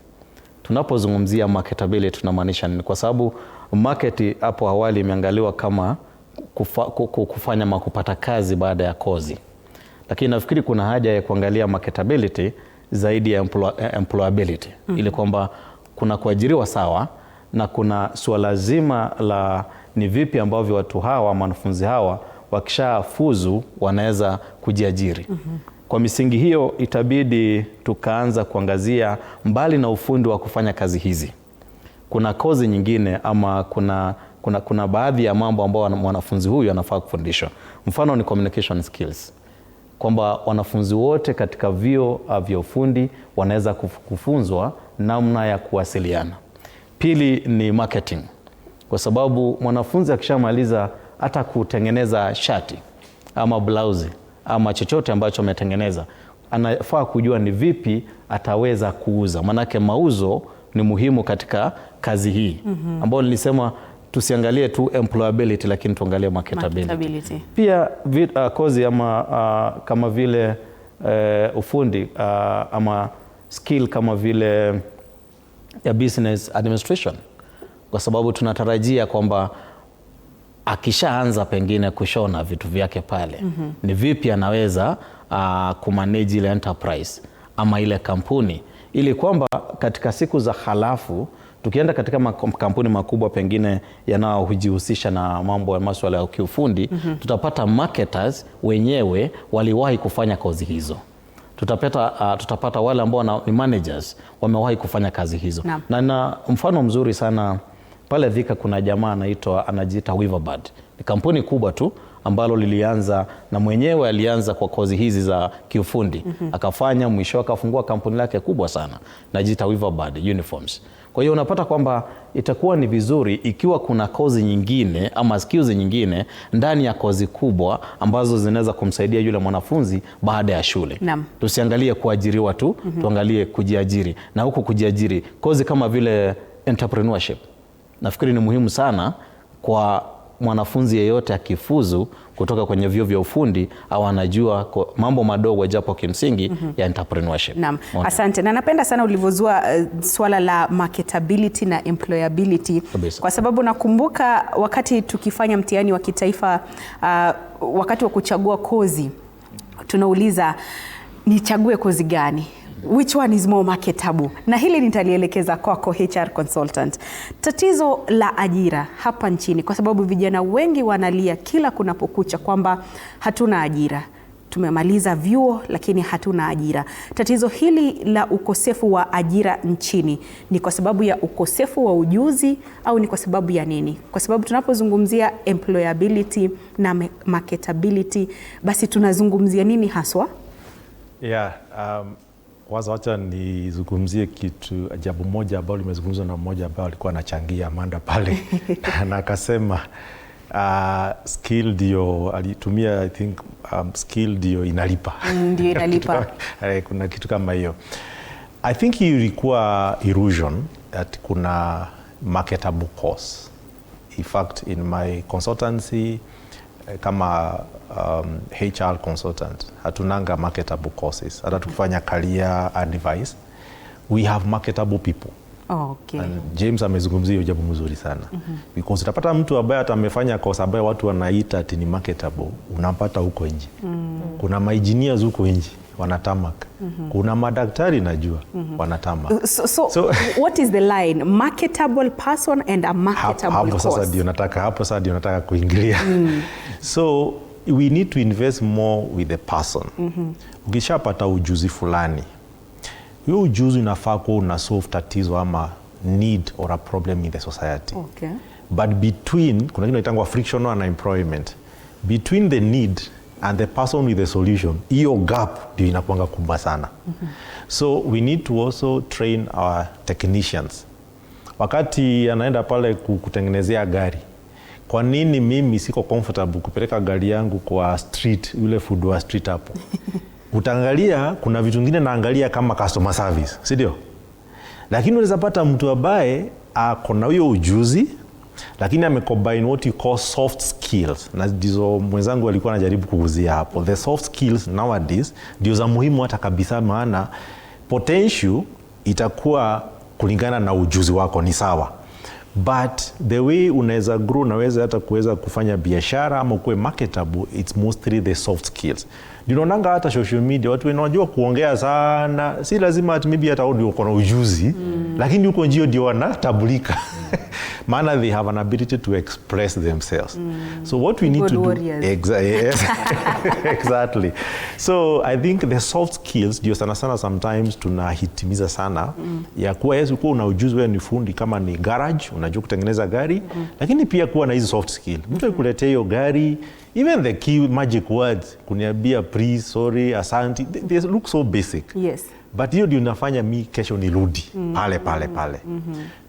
Tunapozungumzia marketability tunamaanisha nini? Kwa sababu market hapo awali imeangaliwa kama kufanya kupata kazi baada ya kozi. Lakini nafikiri kuna haja ya kuangalia marketability zaidi ya employability. Ili kwamba kuna kuajiriwa sawa, na kuna suala zima la ni vipi ambavyo watu hawa, wanafunzi hawa wakishafuzu wanaweza kujiajiri. Kwa misingi hiyo itabidi tukaanza kuangazia mbali na ufundi wa kufanya kazi hizi, kuna kozi nyingine ama kuna baadhi ya mambo ambao mwanafunzi huyu anafaa kufundishwa. Mfano ni communication skills, kwamba wanafunzi wote katika vyuo vya ufundi wanaweza kufunzwa namna ya kuwasiliana. Pili ni marketing, kwa sababu mwanafunzi akishamaliza hata kutengeneza shati ama blouse ama chochote ambacho ametengeneza, anafaa kujua ni vipi ataweza kuuza. Manake mauzo ni muhimu katika kazi hii, ambayo nilisema tusiangalie tu employability, lakini tuangalie marketability. Pia kozi ama kama vile ufundi ama skill kama vile ya business administration, kwa sababu tunatarajia kwamba akishaanza pengine kushona vitu vyake pale, ni vipi anaweza kumanage ile enterprise ama ile kampuni, ili kwamba katika siku za halafu tukienda katika makampuni makubwa pengine yanayojihusisha na mambo ya masuala ya kiufundi, tutapata marketers wenyewe waliwahi kufanya kozi hizo. Tutapata wale ambao ni managers wamewahi kufanya kazi hizo. Na mfano mzuri sana pale Thika kuna jamaa anajiita Weaverbird. Ni kampuni kubwa tu ambalo lilianza na mwenyewe alianza kwa kozi hizi za kiufundi. Akafanya mwisho akafungua kampuni lake kubwa sana, najiita Weaverbird Uniforms. Kwa hiyo unapata kwamba itakuwa ni vizuri ikiwa kuna kozi nyingine ama skills nyingine ndani ya kozi kubwa ambazo zinaweza kumsaidia yule mwanafunzi baada ya shule. Tusiangalie kuajiriwa tu, tuangalie kujiajiri. Na huku kujiajiri, kozi kama vile entrepreneurship nafikiri ni muhimu sana kwa mwanafunzi yeyote akifuzu kutoka kwenye vyuo vya ufundi au anajua mambo madogo japo kimsingi ya entrepreneurship. Asante. Na napenda sana ulivyozua swala la marketability na employability. Kwa sababu nakumbuka wakati tukifanya mtihani wa kitaifa, wakati wa kuchagua kozi, tunauliza nichague kozi gani? Which one is more marketable? Na hili nitalielekeza kwako HR consultant. Tatizo la ajira hapa nchini, kwa sababu vijana wengi wanalia kila kunapokucha kwamba hatuna ajira. Tumemaliza vyuo lakini hatuna ajira. Tatizo hili la ukosefu wa ajira nchini ni kwa sababu ya ukosefu wa ujuzi au ni kwa sababu ya nini? Kwa sababu tunapozungumzia employability na marketability, basi tunazungumzia nini haswa? Kwanza wacha nizungumzie kitu ajabu moja ambao limezungumzwa na mmoja ambao alikuwa anachangia Amanda pale na akasema skill ndio alitumia, I think skill ndio inalipa. Ndio inalipa. Kuna kitu kama hiyo. I think hiyo ilikuwa illusion that kuna marketable course. In fact, in my consultancy kama HR consultant hatunanga marketable courses. Hata tukifanya career advice, we have marketable people. Okay. And James amezungumzia hiyo jambo mzuri sana. Because utapata mtu ambaye atamefanya course ambaye watu wanaita ati ni marketable, unampata huko nje. Kuna engineers huko nje wanatamak. Kuna madaktari najua wanatamak. So what is the line? Marketable person and a marketable course. Hapo sasa ndio nataka kuingilia. So we need to invest more with the person. Ukishapata ujuzi fulani, hiyo ujuzi unafaa kuwa una solve tatizo ama need or a problem in the society. Okay. But between, kuna kitu inaitwa frictional unemployment, between the need and the person with the solution, hiyo gap ndio inakuanga kubwa sana. So we need to also train our technicians. Wakati anaenda pale kutengenezea gari, kwa nini mimi siko comfortable kupeleka gari yangu kwa street, yule food wa street hapo? Utaangalia kuna vitu vingine naangalia kama customer service, si ndio? Lakini unaweza pata mtu ambaye akona hiyo ujuzi lakini amecombine what you call soft skills, na ndizo mwenzangu alikuwa anajaribu kuguzia hapo. The soft skills nowadays ndio za muhimu hata kabisa, maana potential itakuwa kulingana na ujuzi wako ni sawa, but the way unaweza grow, unaweza hata kuweza kufanya biashara ama kuwe marketable, it's mostly the soft skills. Ninaonanga hata social media watu wanajua kuongea sana, si lazima ati maybe hata ndio uko na ujuzi, lakini uko njio ndio wanatabulika. maana they have an ability to express themselves. So what we need to do exactly. So I think the soft skills ndio sana sana sometimes tunahitimiza sana ya kuwa Yesu kuwa una ujuzi wewe ni fundi kama ni garage unajua kutengeneza gari lakini pia kuwa na hizo soft skill. Mtu akuletea hiyo gari, even the key magic words kuniambia please, sorry, asante, they look so basic. Yes. But hiyo ndio inafanya mi kesho nirudi pale.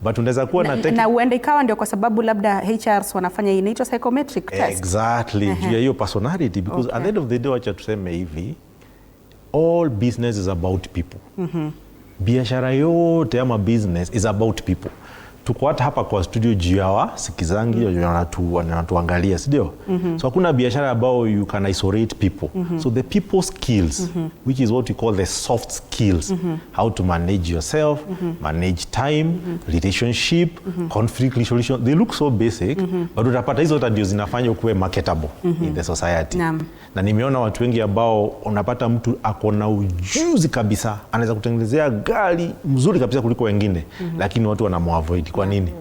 But unaweza kuwa na uende ikawa ndio kwa sababu labda HRs wanafanya inaitwa psychometric test. Exactly. Juu ya hiyo personality because at the end of the day wacha tuseme hivi, all business is about people. Biashara yote ama business is about people. Tuko hapa kwa studio juu ya wasikizangi wanatuangalia, si ndio? So hakuna biashara ambao you can isolate people. So the people skills, which is what we call the soft skills, how to manage yourself, manage time, relationship, conflict resolution, they look so basic, but utapata hizo ndio zinafanya ukuwe marketable in the society. Na nimeona watu wengi ambao unapata mtu akona ujuzi kabisa, anaweza kutengenezea gari mzuri kabisa kuliko wengine, lakini watu wanamuavoid. Kwa nini?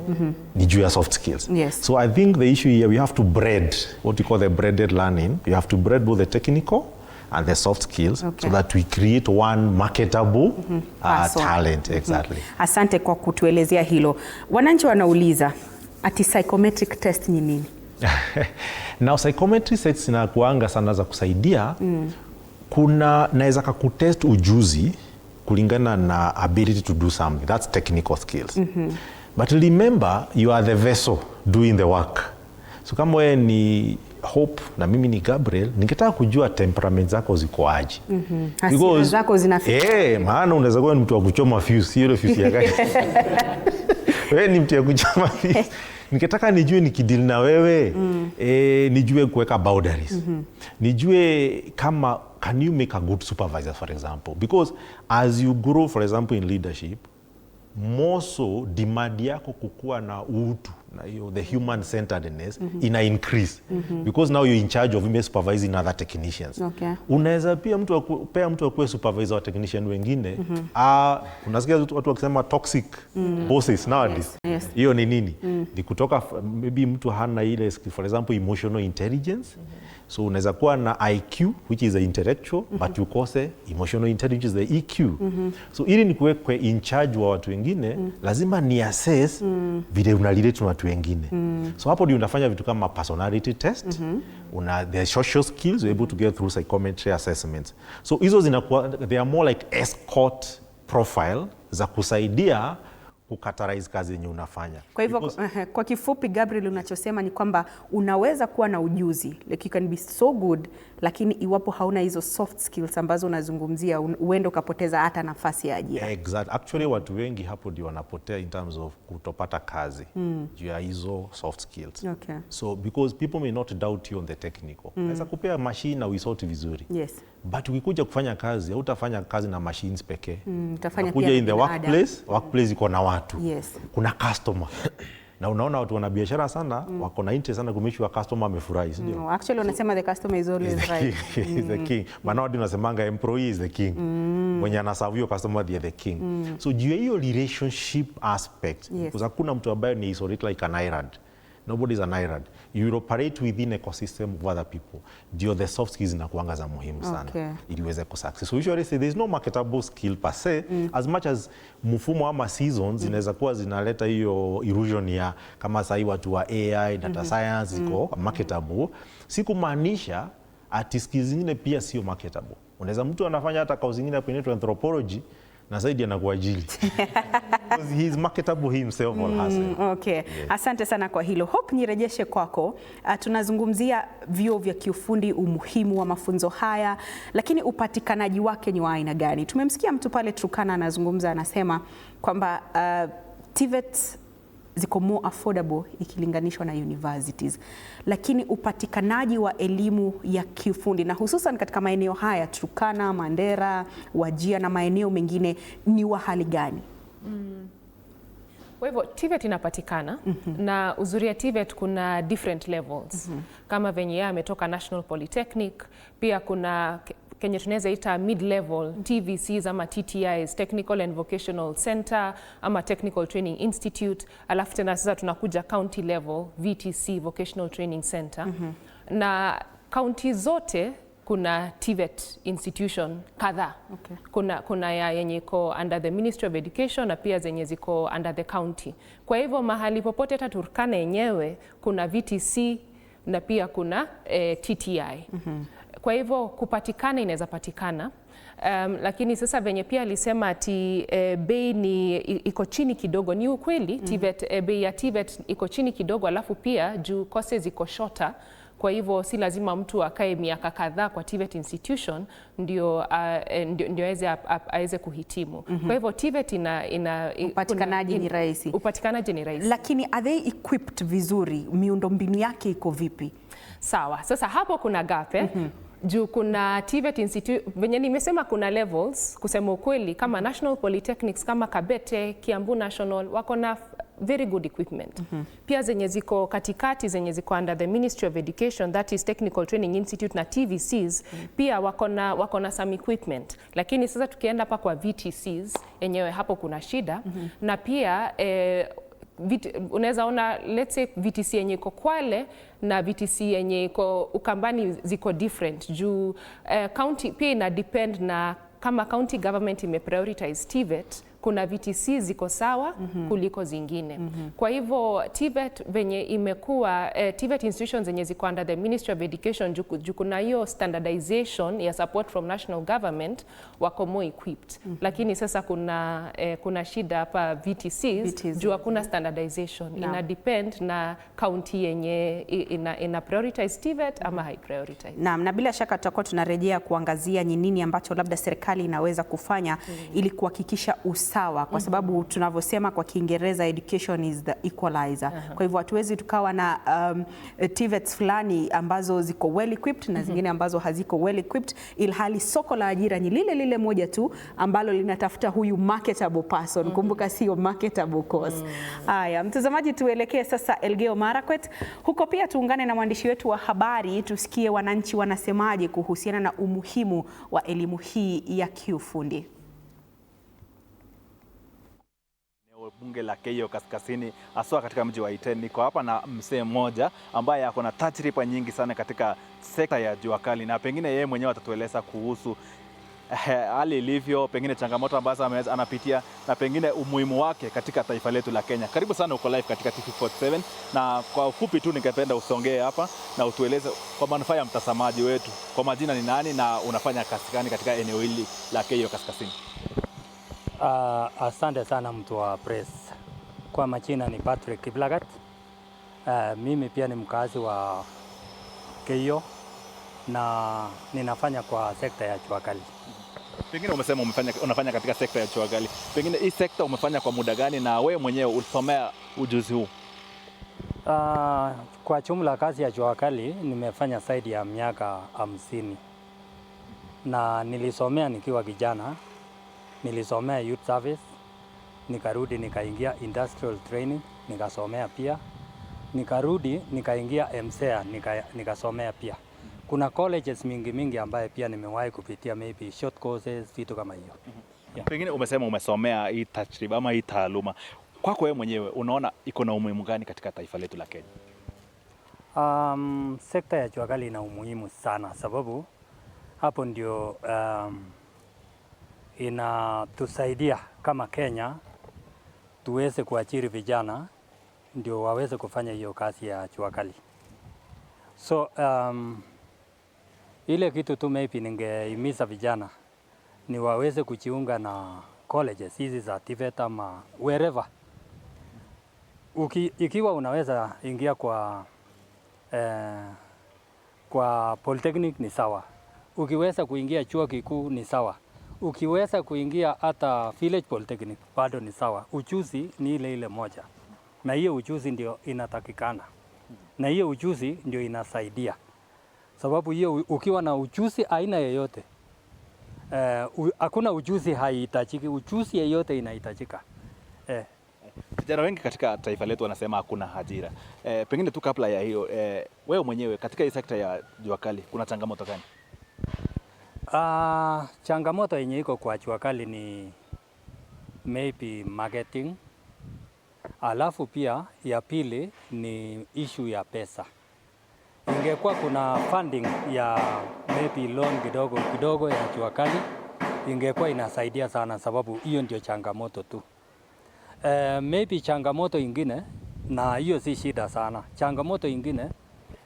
Ni juu ya soft skills. Yes. So I think the issue here, we have to breed what we call the breaded learning. You have to breed both the technical and the soft skills so that we create one marketable talent. Exactly. Asante kwa kutuelezea hilo. Wananchi wanauliza ati psychometric test ni nini? Now psychometric tests zinakuanga sana za kusaidia. Kuna naweza kukutest ujuzi kulingana na ability to do something. That's technical skills. But remember, you are the vessel doing the work. So kama wewe ni Hope na mimi ni Gabriel, ningetaka kujua temperament zako ziko aje. Hasira zako zinafika. Maana unaweza kuwa ni mtu wa kuchoma fuse, hiyo fuse ya gari. Wewe ni mtu wa kuchoma fuse. Ningetaka nijue nikideal na wewe, nijue kuweka boundaries. Nijue kama can you make a good supervisor, for example? Because as you grow, for example, in leadership, more so demand yako kukua na utu na hiyo the human centeredness ina increase because now you're in charge of supervising other technicians. Unaweza pia mtu akuwe supervisor wa technician wengine. Unasikia watu wakisema toxic bosses nowadays. Hiyo ni nini? Ni kutoka maybe mtu hana ile, for example, emotional intelligence. So unaweza kuwa na IQ, which is the intellectual, but you kose emotional intelligence, the EQ. So ili ni kuwekwe in charge wa watu wengine, lazima ni assess vile unarelate na watu wengine. So hapo ndio unafanya vitu kama personality test, the social skills, you're able to get through psychometry assessments. So hizo zinakuwa, they are more like escort profile za kusaidia kukataraize kazi yenye unafanya. Kwa hivyo kwa kifupi Gabriel, unachosema ni kwamba unaweza kuwa na ujuzi, like you can be so good, lakini iwapo hauna hizo soft skills ambazo unazungumzia, uende ukapoteza hata nafasi ya ajira. Exactly. Actually watu wengi hapo ndio wanapotea in terms of kutopata kazi juu ya hizo soft skills. So because people may not doubt you on the technical. Naweza kupea machine na uisort vizuri. But ukikuja kufanya kazi, hautafanya kazi na machines pekee. Utafanya pia in the workplace iko na watu. Kuna customer. Na unaona watu wana biashara sana, wako na interest sana kumake sure customer amefurahi, sio? No, actually wanasema the customer is always right. Is the king. Maana watu wanasemanga employee is the king. Mwenye anaserve your customer they are the king. So juu ya hiyo relationship aspect, because hakuna mtu ambaye ni isolate like an island. Nobody is an island. You operate within ecosystem of other people. Ndio the soft skills zinakuanga za muhimu sana ili uweze kusucceed. So usually say there is no marketable skill per se, as much as mfumo ama seasons zinaweza kuwa zinaleta hiyo illusion ya kama sasa watu wa AI, data science ziko marketable. Sikumaanisha ati skills zingine pia sio marketable. Unaweza mtu anafanya hata kazi zingine hapo inaitwa anthropology na zaidi anakuajiri. Because he is marketable himself or herself. Asante sana kwa hilo. Hope nirejeshe kwako. Tunazungumzia vyuo vya kiufundi, umuhimu wa mafunzo haya, lakini upatikanaji wake ni wa aina gani? Tumemsikia mtu pale Turkana anazungumza, anasema kwamba TVET ziko more affordable ikilinganishwa na universities, lakini upatikanaji wa elimu ya kiufundi na hususan katika maeneo haya Turkana, Mandera, Wajir na maeneo mengine ni wa hali gani? Kwa hivyo TVET inapatikana na uzuri ya TVET kuna different levels. Kama venye ametoka National Polytechnic, pia kuna kenye tunaweza ita mid-level TVCs ama TTIs, Technical and Vocational Center ama Technical Training Institute, alafu tena sasa tunakuja county level VTC, Vocational Training Center. Na county zote kuna TVET institution kadhaa. Kuna ya yenye iko under the Ministry of Education na pia zenye ziko under the county. Kwa hivyo mahali popote hata Turkana yenyewe kuna VTC na pia kuna TTI. Kwa hivyo kupatikana inaweza patikana. Lakini sasa venye pia alisema ati bei ni iko chini kidogo, ni ukweli. TVET, bei ya TVET iko chini kidogo, alafu pia juu courses iko shorter. Kwa hivyo si lazima mtu akae miaka kadhaa kwa TVET institution ndio aweze kuhitimu. Kwa hivyo TVET upatikanaji ni rahisi. Upatikanaji ni rahisi. Lakini are they equipped vizuri? Miundombinu yake iko vipi? Sawa. Sasa hapo kuna gap juu kuna TVET Institute, venye nimesema kuna levels, kusema ukweli kama National Polytechnics kama Kabete, Kiambu National wako na very good equipment. Pia zenye ziko katikati, zenye ziko under the Ministry of Education, that is Technical Training Institute na TVCs, pia wako na some equipment. Lakini sasa tukienda hapa kwa VTCs yenyewe hapo kuna shida. Na pia unaweza ona let's say VTC yenye iko Kwale na VTC yenye iko Ukambani ziko different juu county pia ina depend na kama county government imeprioritize TVET, kuna VTC ziko sawa kuliko zingine. Kwa hivyo TVET venye imekuwa TVET institutions zenye ziko under the Ministry of Education juu kuna hiyo standardization ya support from national government wako more equipped. Lakini sasa kuna shida hapa VTCs juu hakuna standardization. Ina depend na county yenye ina prioritize TVET ama high prioritize. Naam, na bila shaka tutakuwa tunarejea kuangazia ni nini ambacho labda serikali inaweza kufanya ili kuhakikisha sawa, kwa sababu tunavyosema kwa Kiingereza education is the equalizer. Kwa hivyo hatuwezi tukawa na TVETs fulani ambazo ziko well equipped na zingine ambazo haziko well equipped, ilhali soko la ajira ni lile moja tu ambalo linatafuta huyu marketable person. Kumbuka sio marketable course. Haya, mtazamaji, tuelekee sasa Elgeyo Marakwet. Huko pia tuungane na mwandishi wetu wa habari tusikie wananchi wanasemaje kuhusiana na umuhimu wa elimu hii ya kiufundi. Bunge la Keyo Kaskazini haswa katika mji wa Iten. Niko hapa na mzee mmoja ambaye ako na tajriba nyingi sana katika sekta ya jua kali, na pengine yeye mwenyewe atatueleza kuhusu hali ilivyo, pengine changamoto ambazo anapitia na pengine umuhimu wake katika taifa letu la Kenya. Karibu sana, uko live katika TV47, na kwa ufupi tu ningependa usongee hapa na utueleze kwa manufaa ya mtazamaji wetu, kwa majina ni nani na unafanya kazi gani katika eneo hili la Keyo Kaskazini? Asante sana mtu wa press. Kwa majina ni Patrick Kiplagat. Mimi pia ni mkazi wa Keyo na ninafanya kwa sekta ya jua kali. Pengine umesema unafanya katika sekta ya jua kali. Pengine hii sekta umefanya kwa muda gani na wewe mwenyewe ulisomea ujuzi huu? Kwa jumla kazi ya jua kali nimefanya zaidi ya miaka 50. Na nilisomea nikiwa kijana. Nilisomea youth service, nikarudi nikaingia industrial training, nikasomea pia. Nikarudi nikaingia MCA, nikasomea pia. Kuna colleges mingi ambaye pia nimewahi kupitia, maybe short courses, vitu kama hiyo. Pengine umesema umesomea hii tajriba ama hii taaluma. Kwako wewe mwenyewe unaona iko na umuhimu gani katika taifa letu la Kenya? Sekta ya jua kali ina umuhimu sana, sababu hapo ndio inatusaidia kama Kenya tuweze kuajiri vijana ndio waweze kufanya hiyo kazi ya jua kali. So ile kitu tu maybe ningehimiza vijana ni waweze kujiunga na colleges hizi za TVET ama wherever. Ikiwa unaweza ingia kwa polytechnic ni sawa. Ukiweza kuingia chuo kikuu ni sawa. Ukiweza kuingia hata village polytechnic bado ni sawa. Ujuzi ni ile moja. Na hiyo ujuzi ndio inatakikana. Na hiyo ujuzi ndio inasaidia. Sababu hiyo ukiwa na ujuzi aina yoyote, hakuna ujuzi haihitajiki, ujuzi yoyote inahitajika. Vijana wengi katika taifa letu wanasema hakuna ajira. Pengine tu kabla ya hiyo, wewe mwenyewe katika hii sekta ya jua kali kuna changamoto gani? Changamoto yenye iko kwa jua kali ni maybe marketing. Alafu pia ya pili ni issue ya pesa. Ingekuwa kuna funding ya maybe loan kidogo kidogo ya jua kali, ingekuwa inasaidia sana, sababu hiyo ndio changamoto tu. Maybe changamoto ingine, na hiyo si shida sana. Changamoto ingine,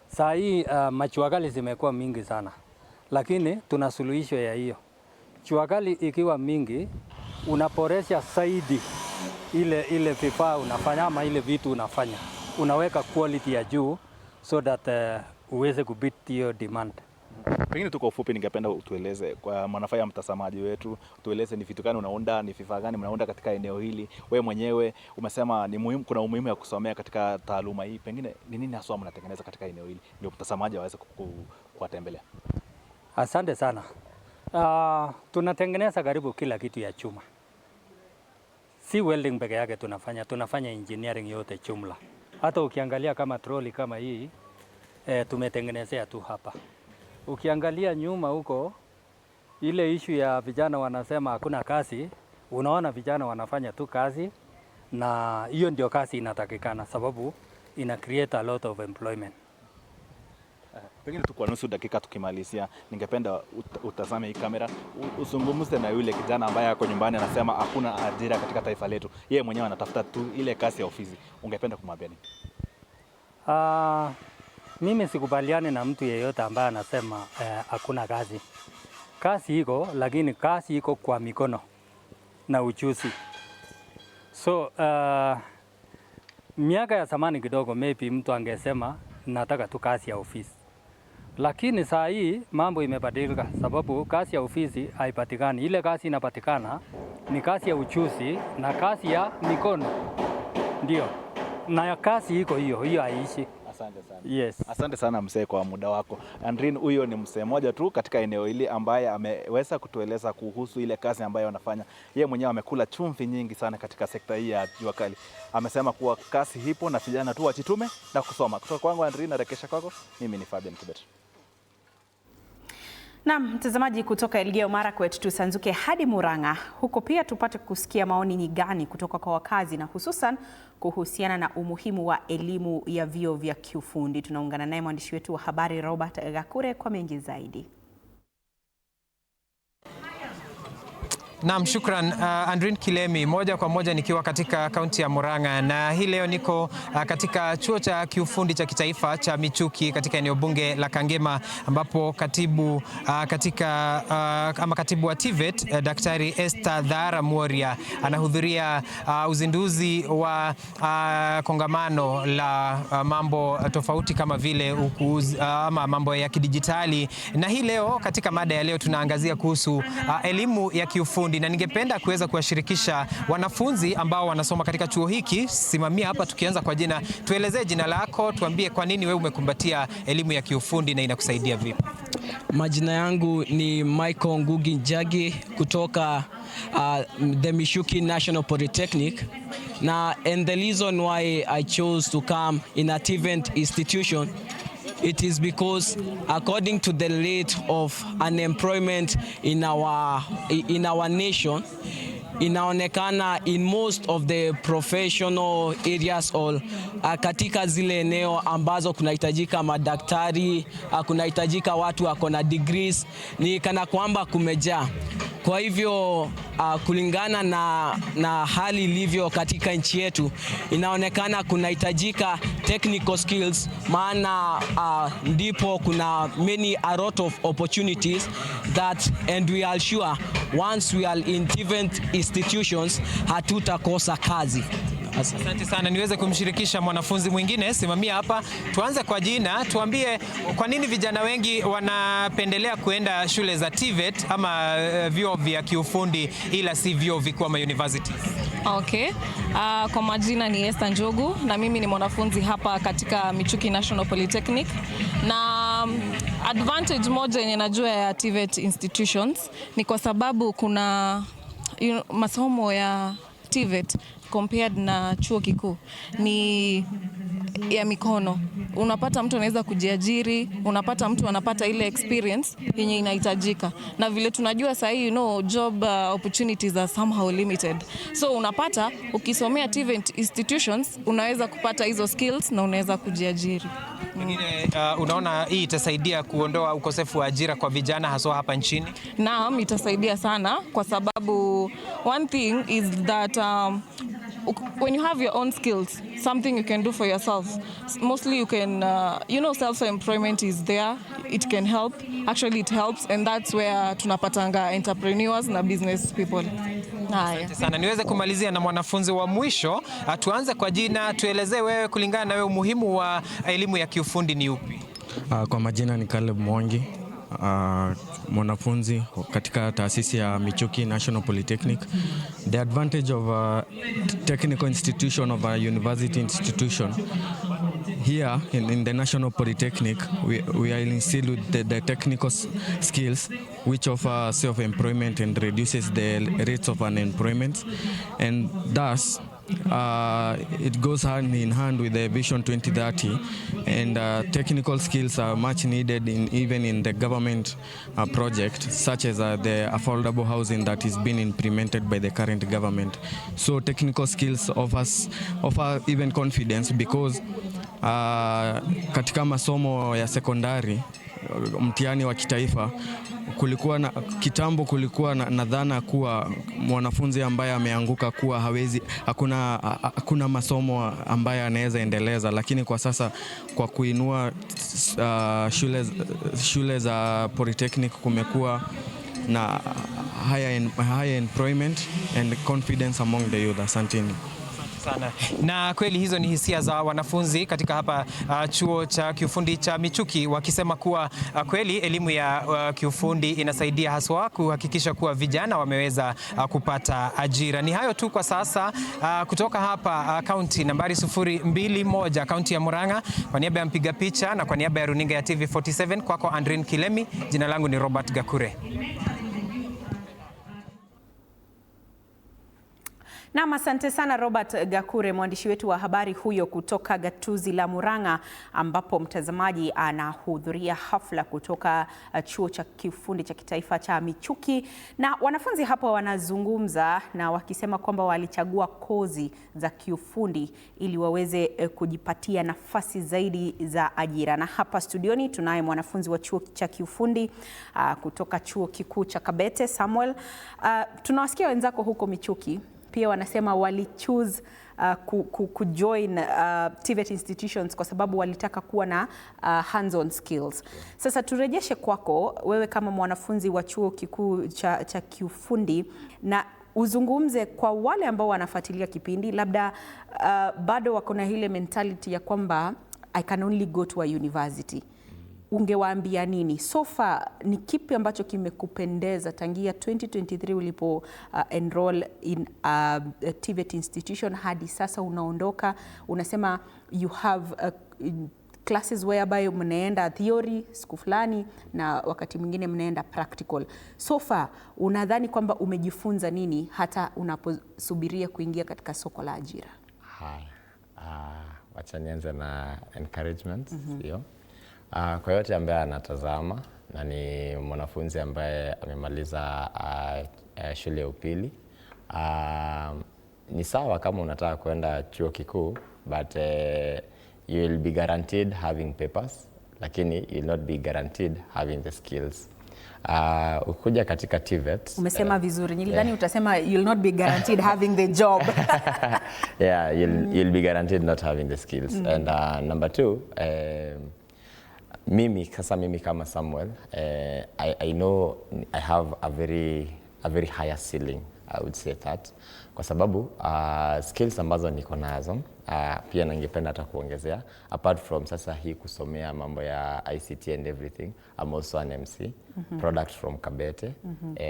saa hii majua kali zimekuwa mingi sana, lakini tuna suluhisho ya hiyo. Jua kali ikiwa mingi, unaboresha zaidi ile vifaa unafanya ama ile vitu unafanya. Unaweka quality ya juu so that uweze kubeat hiyo demand. Pengine tu kwa ufupi ningependa utueleze kwa manufaa ya mtazamaji wetu, utueleze ni vitu gani unaunda, ni vifaa gani mnaunda katika eneo hili. Wewe mwenyewe umesema ni muhimu, kuna umuhimu ya kusomea katika taaluma hii. Pengine ni nini hasa mnatengeneza katika eneo hili ndio mtazamaji aweze kuwatembelea? Asante sana. Tunatengeneza karibu kila kitu ya chuma. Si welding peke yake tunafanya engineering yote jumla. Hata ukiangalia kama trolley kama hii tumetengenezea tu hapa. Ukiangalia nyuma huko, ile issue ya vijana wanasema hakuna kazi, unaona vijana wanafanya tu kazi, na hiyo ndio kazi inatakikana, sababu ina create a lot of employment. Pengine tu kwa nusu dakika tukimalizia, ningependa utazame hii kamera, uzungumze na yule kijana ambaye ako nyumbani anasema hakuna ajira katika taifa letu. Yeye mwenyewe anatafuta tu ile kazi ya ofisi. Ungependa kumwambia nini? Mimi sikubaliani na mtu yeyote ambaye anasema hakuna kazi. Kazi iko, lakini kazi iko kwa mikono na ujuzi. So miaka ya zamani kidogo maybe mtu angesema nataka tu kazi ya ofisi. Lakini saa hii mambo imebadilika, sababu kazi ya ofisi haipatikani. Ile kazi inapatikana ni kazi ya ujuzi na kazi ya mikono. Ndio. Na kazi iko hiyo haiishi. Asante sana. Yes. Asante sana mzee kwa muda wako. Andrin, huyo ni mzee mmoja tu katika eneo hili ambaye ameweza kutueleza kuhusu ile kazi ambayo anafanya. Yeye mwenyewe amekula chumvi nyingi sana katika sekta hii ya jua kali. Amesema kuwa kazi hipo na vijana tu wajitume na kusoma. Kutoka kwangu Andrin, narekesha kwako. Mimi ni Fabian Kibet. Naam, mtazamaji, kutoka Elgeyo Marakwet tusanzuke hadi Murang'a. Huko pia tupate kusikia maoni ni gani kutoka kwa wakazi na hususan kuhusiana na umuhimu wa elimu ya vyuo vya kiufundi. Tunaungana naye mwandishi wetu wa habari Robert Gakure kwa mengi zaidi. Naam, shukran Andrin Kilemi, moja kwa moja nikiwa katika kaunti ya Murang'a, na hii leo niko katika chuo cha kiufundi cha kitaifa cha Michuki katika eneo bunge la Kangema, ambapo katibu wa TVET Daktari Esther Dhara Mworia anahudhuria uzinduzi wa kongamano la mambo tofauti kama vile ama mambo ya kidijitali. Na hii leo katika mada ya leo tunaangazia kuhusu elimu ya kiufundi, na ningependa kuweza kuwashirikisha wanafunzi ambao wanasoma katika chuo hiki. Simamia hapa, tukianza kwa jina, tuelezee jina lako, tuambie kwa nini wewe umekumbatia elimu ya kiufundi na inakusaidia vipi? Majina yangu ni Michael Ngugi Njagi kutoka the Michuki National Polytechnic. And the reason why I chose to come in a TVET institution, it is because according to the rate of unemployment in our nation, inaonekana in most of the professional areas or katika zile eneo ambazo kunahitajika madaktari, kunahitajika watu wako na degrees, ni kana kwamba kumejaa. Kwa hivyo kulingana na hali ilivyo katika nchi yetu, inaonekana kunahitajika technical skills, maana ndipo kuna a lot of opportunities that, and we are sure once we are in TVET institutions hatutakosa kazi. Asante sana. Niweze kumshirikisha mwanafunzi mwingine. Simamia hapa, tuanze kwa jina, tuambie kwa nini vijana wengi wanapendelea kuenda shule za TVET ama vyuo vya kiufundi ila si vyuo vikuu ama university? Okay. Kwa majina ni Esther Njogu na mimi ni mwanafunzi hapa katika Michuki National Polytechnic, na advantage moja yenye najua ya TVET institutions ni kwa sababu kuna masomo ya TVET compared na chuo kikuu ni ya mikono. unapata mtu anaweza kujiajiri, unapata mtu anapata ile experience yenye inahitajika. Na vile tunajua sasa hii job opportunities are somehow limited. So unapata ukisomea TVET institutions unaweza kupata hizo skills na unaweza kujiajiri. Pengine unaona hii itasaidia kuondoa ukosefu wa ajira kwa vijana haswa hapa nchini? Naam, itasaidia sana kwa sababu one thing is that when you have your own skills, something you can do for yourself, mostly you can, self-employment is there, it can help, actually it helps, and that's where tunapatanga entrepreneurs na business people. Asante sana. Niweze kumalizia na mwanafunzi wa mwisho, tuanze kwa jina, tuelezee wewe, kulingana na wewe, umuhimu wa elimu ya kiufundi ni upi? Kwa majina ni Caleb Mwangi, mwanafunzi katika taasisi ya Michuki National Polytechnic. The advantage of a technical institution, of a university institution, here in the National Polytechnic, we are instilled with the technical skills which offer self-employment and reduces the rates of unemployment, and thus it goes hand in hand with the Vision 2030, and technical skills are much needed even in the government project, such as the affordable housing that is being implemented by the current government. So technical skills offer even confidence, because katika masomo ya sekondari, mtihani wa kitaifa, kitambo kulikuwa na dhana kuwa mwanafunzi ambaye ameanguka kuwa hawezi, hakuna masomo ambaye anaweza endeleza, lakini kwa sasa kwa kuinua shule za polytechnic kumekuwa na higher employment and confidence among the youth. Asanteni sana. Na kweli hizo ni hisia za wanafunzi katika hapa chuo cha kiufundi cha Michuki, wakisema kuwa kweli elimu ya kiufundi inasaidia haswa kuhakikisha kuwa vijana wameweza kupata ajira. Ni hayo tu kwa sasa kutoka hapa kaunti nambari 021 kaunti ya Murang'a. Kwa niaba ya mpiga picha na kwa niaba ya runinga ya TV47, kwako Andrin Kilemi, jina langu ni Robert Gakure. Naam, asante sana Robert Gakure, mwandishi wetu wa habari huyo kutoka gatuzi la Murang'a, ambapo mtazamaji anahudhuria hafla kutoka chuo cha kiufundi cha kitaifa cha Michuki, na wanafunzi hapa wanazungumza na wakisema kwamba walichagua kozi za kiufundi ili waweze kujipatia nafasi zaidi za ajira. Na hapa studioni tunaye mwanafunzi wa chuo cha kiufundi kutoka chuo kikuu cha Kabete, Samuel. Tunawasikia wenzako huko Michuki pia wanasema walichoose kujoin TVET institutions kwa sababu walitaka kuwa na hands-on skills. Sasa turejeshe kwako wewe kama mwanafunzi wa chuo kikuu cha kiufundi, na uzungumze kwa wale ambao wanafuatilia kipindi, labda bado wako na ile mentality ya kwamba I can only go to a university. Ungewaambia nini? So far, ni kipi ambacho kimekupendeza tangia 2023 ulipo enroll in a TVET institution hadi sasa unaondoka, unasema you have classes whereby mnaenda theory siku fulani na wakati mwingine mnaenda practical. So far, unadhani kwamba umejifunza nini hata unaposubiria kuingia katika soko la ajira? Wacha nianze na encouragement, hiyo. Kwa yote ambaye anatazama na ni mwanafunzi ambaye amemaliza shule ya upili, ni sawa kama unataka kwenda chuo kikuu, but you will be guaranteed having papers, lakini you will not be guaranteed having the skills. Ukuja katika TVET, umesema vizuri, nilidhani utasema you'll not be guaranteed having the job. Yeah, you'll be guaranteed not having the skills. And number two, mimi kama Samuel, I know I have a very higher ceiling, I would say that, kwa sababu skills ambazo niko nazo, pia ningependa hata kuongezea, apart from sasa hii kusomea mambo ya ICT and everything, I'm also an MC, product from Kabete.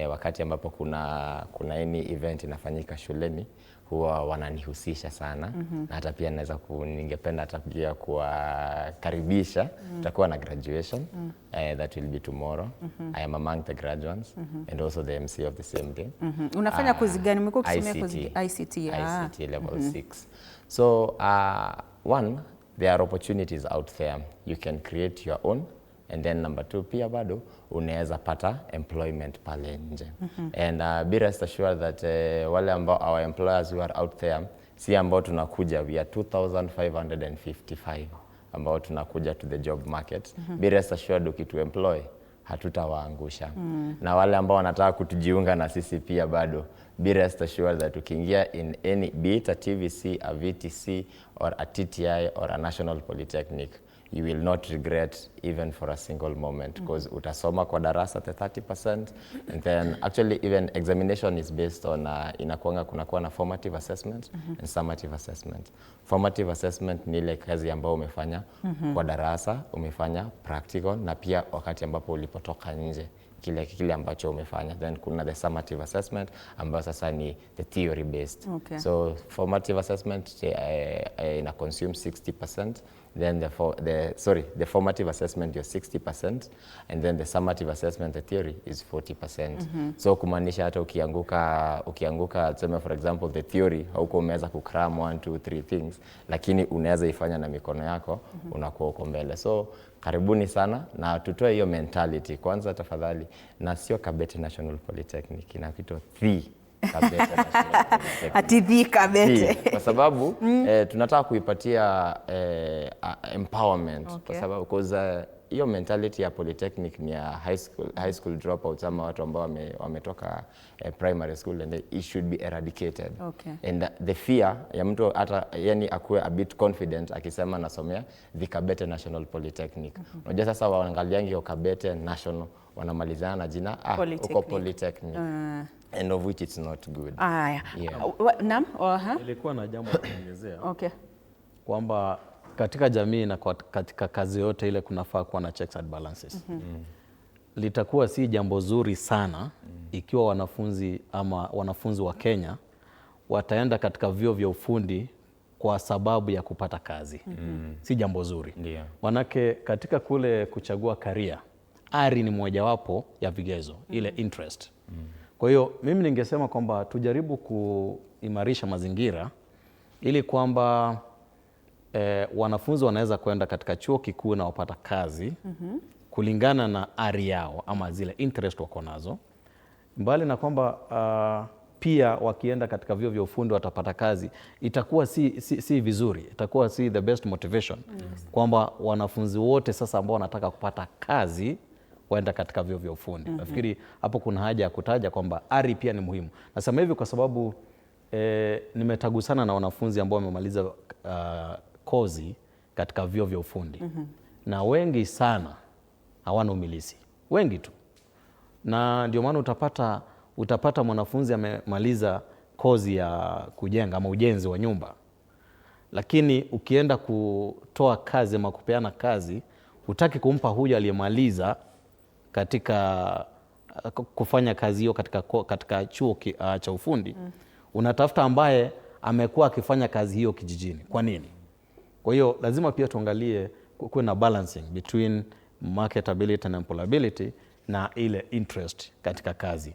Wakati ambapo kuna any event inafanyika shuleni, huwa wananihusisha sana, na hata pia ningependa hata pia kuwakaribisha. Tutakuwa na graduation, that will be tomorrow. I am among the graduates and also the MC of the same day. Unafanya kozi gani? Umekuwa kusomea kozi ICT level 6. So one, there are opportunities out there. You can create your own. And then number 2, pia bado unaweza pata employment pale nje. And be rest assured that wale ambao our employers who are out there, si ambao tunakuja, we are 2,555 ambao tunakuja to the job market. Be rest assured ukitu employ hatutawaangusha. Na wale ambao wanataka kutujiunga na sisi pia bado, be rest assured that ukiingia in any, be it a TVC, a VTC, or a TTI, or a National Polytechnic, you will not regret even for a single moment, because utasoma kwa darasa the 30%, and then actually even examination is based on kunakuwa na formative assessment and summative assessment. Formative assessment ni ile kazi ambayo umefanya kwa darasa, umefanya practical, na pia wakati ambapo ulipotoka nje kile ambacho umefanya. Then kuna the summative assessment ambayo sasa ni the theory based. So formative assessment ina consume 60%, then the formative assessment is 60%, and then the summative assessment, the theory, is 40%. So kumaanisha hata ukianguka tuseme for example the theory hauko umeweza kukram 1 2 3 things, lakini unaweza ifanya na mikono yako, unakuwa uko mbele. So karibuni sana, na tutoe hiyo mentality kwanza tafadhali, na sio Kabete National Polytechnic, inaitwa Kabete National Polytechnic. Ati Kabete. Kwa sababu tunataka kuipatia empowerment, kwa sababu hiyo mentality ya polytechnic ni ya high school dropouts ama watu ambao wametoka primary school, and it should be eradicated. And the fear ya mtu hata yani akuwe a bit confident akisema nasomea the Kabete National Polytechnic. Unajua sasa waangaliangi ya Kabete National wanamalizana na jina uko polytechnic. And of which it's not good. Naam, Nilikuwa na jambo la kuongezea. Kwamba katika jamii na katika kazi yote ile kunafaa kuwa na checks and balances. Litakuwa si jambo zuri sana ikiwa wanafunzi wa Kenya wataenda katika vyuo vya ufundi kwa sababu ya kupata kazi. Si jambo zuri. Manake katika kule kuchagua career, ari ni mojawapo ya vigezo, ile interest. Kwa hiyo mimi ningesema kwamba tujaribu kuimarisha mazingira ili kwamba wanafunzi wanaweza kwenda katika chuo kikuu na wapata kazi kulingana na ari yao ama zile interest wako nazo, mbali na kwamba pia wakienda katika vyuo vya ufundi watapata kazi, itakuwa si vizuri, itakuwa si the best motivation kwamba wanafunzi wote sasa ambao wanataka kupata kazi waenda katika vyuo vya ufundi. Nafikiri hapo kuna haja ya kutaja kwamba ari pia ni muhimu. Nasema hivi kwa sababu nimetagusana na wanafunzi ambao wamemaliza kozi katika vyuo vya ufundi. Na wengi sana hawana umilisi. Wengi tu. Na ndio maana utapata mwanafunzi amemaliza kozi ya kujenga ama ujenzi wa nyumba. Lakini ukienda kutoa kazi ama kupeana kazi, hutaki kumpa huyo aliyemaliza katika kufanya kazi hiyo katika chuo cha ufundi. Unatafuta ambaye amekuwa akifanya kazi hiyo kijijini. Kwa nini? Kwa hiyo lazima pia tuangalie kuwe na balancing between marketability and employability na ile interest katika kazi.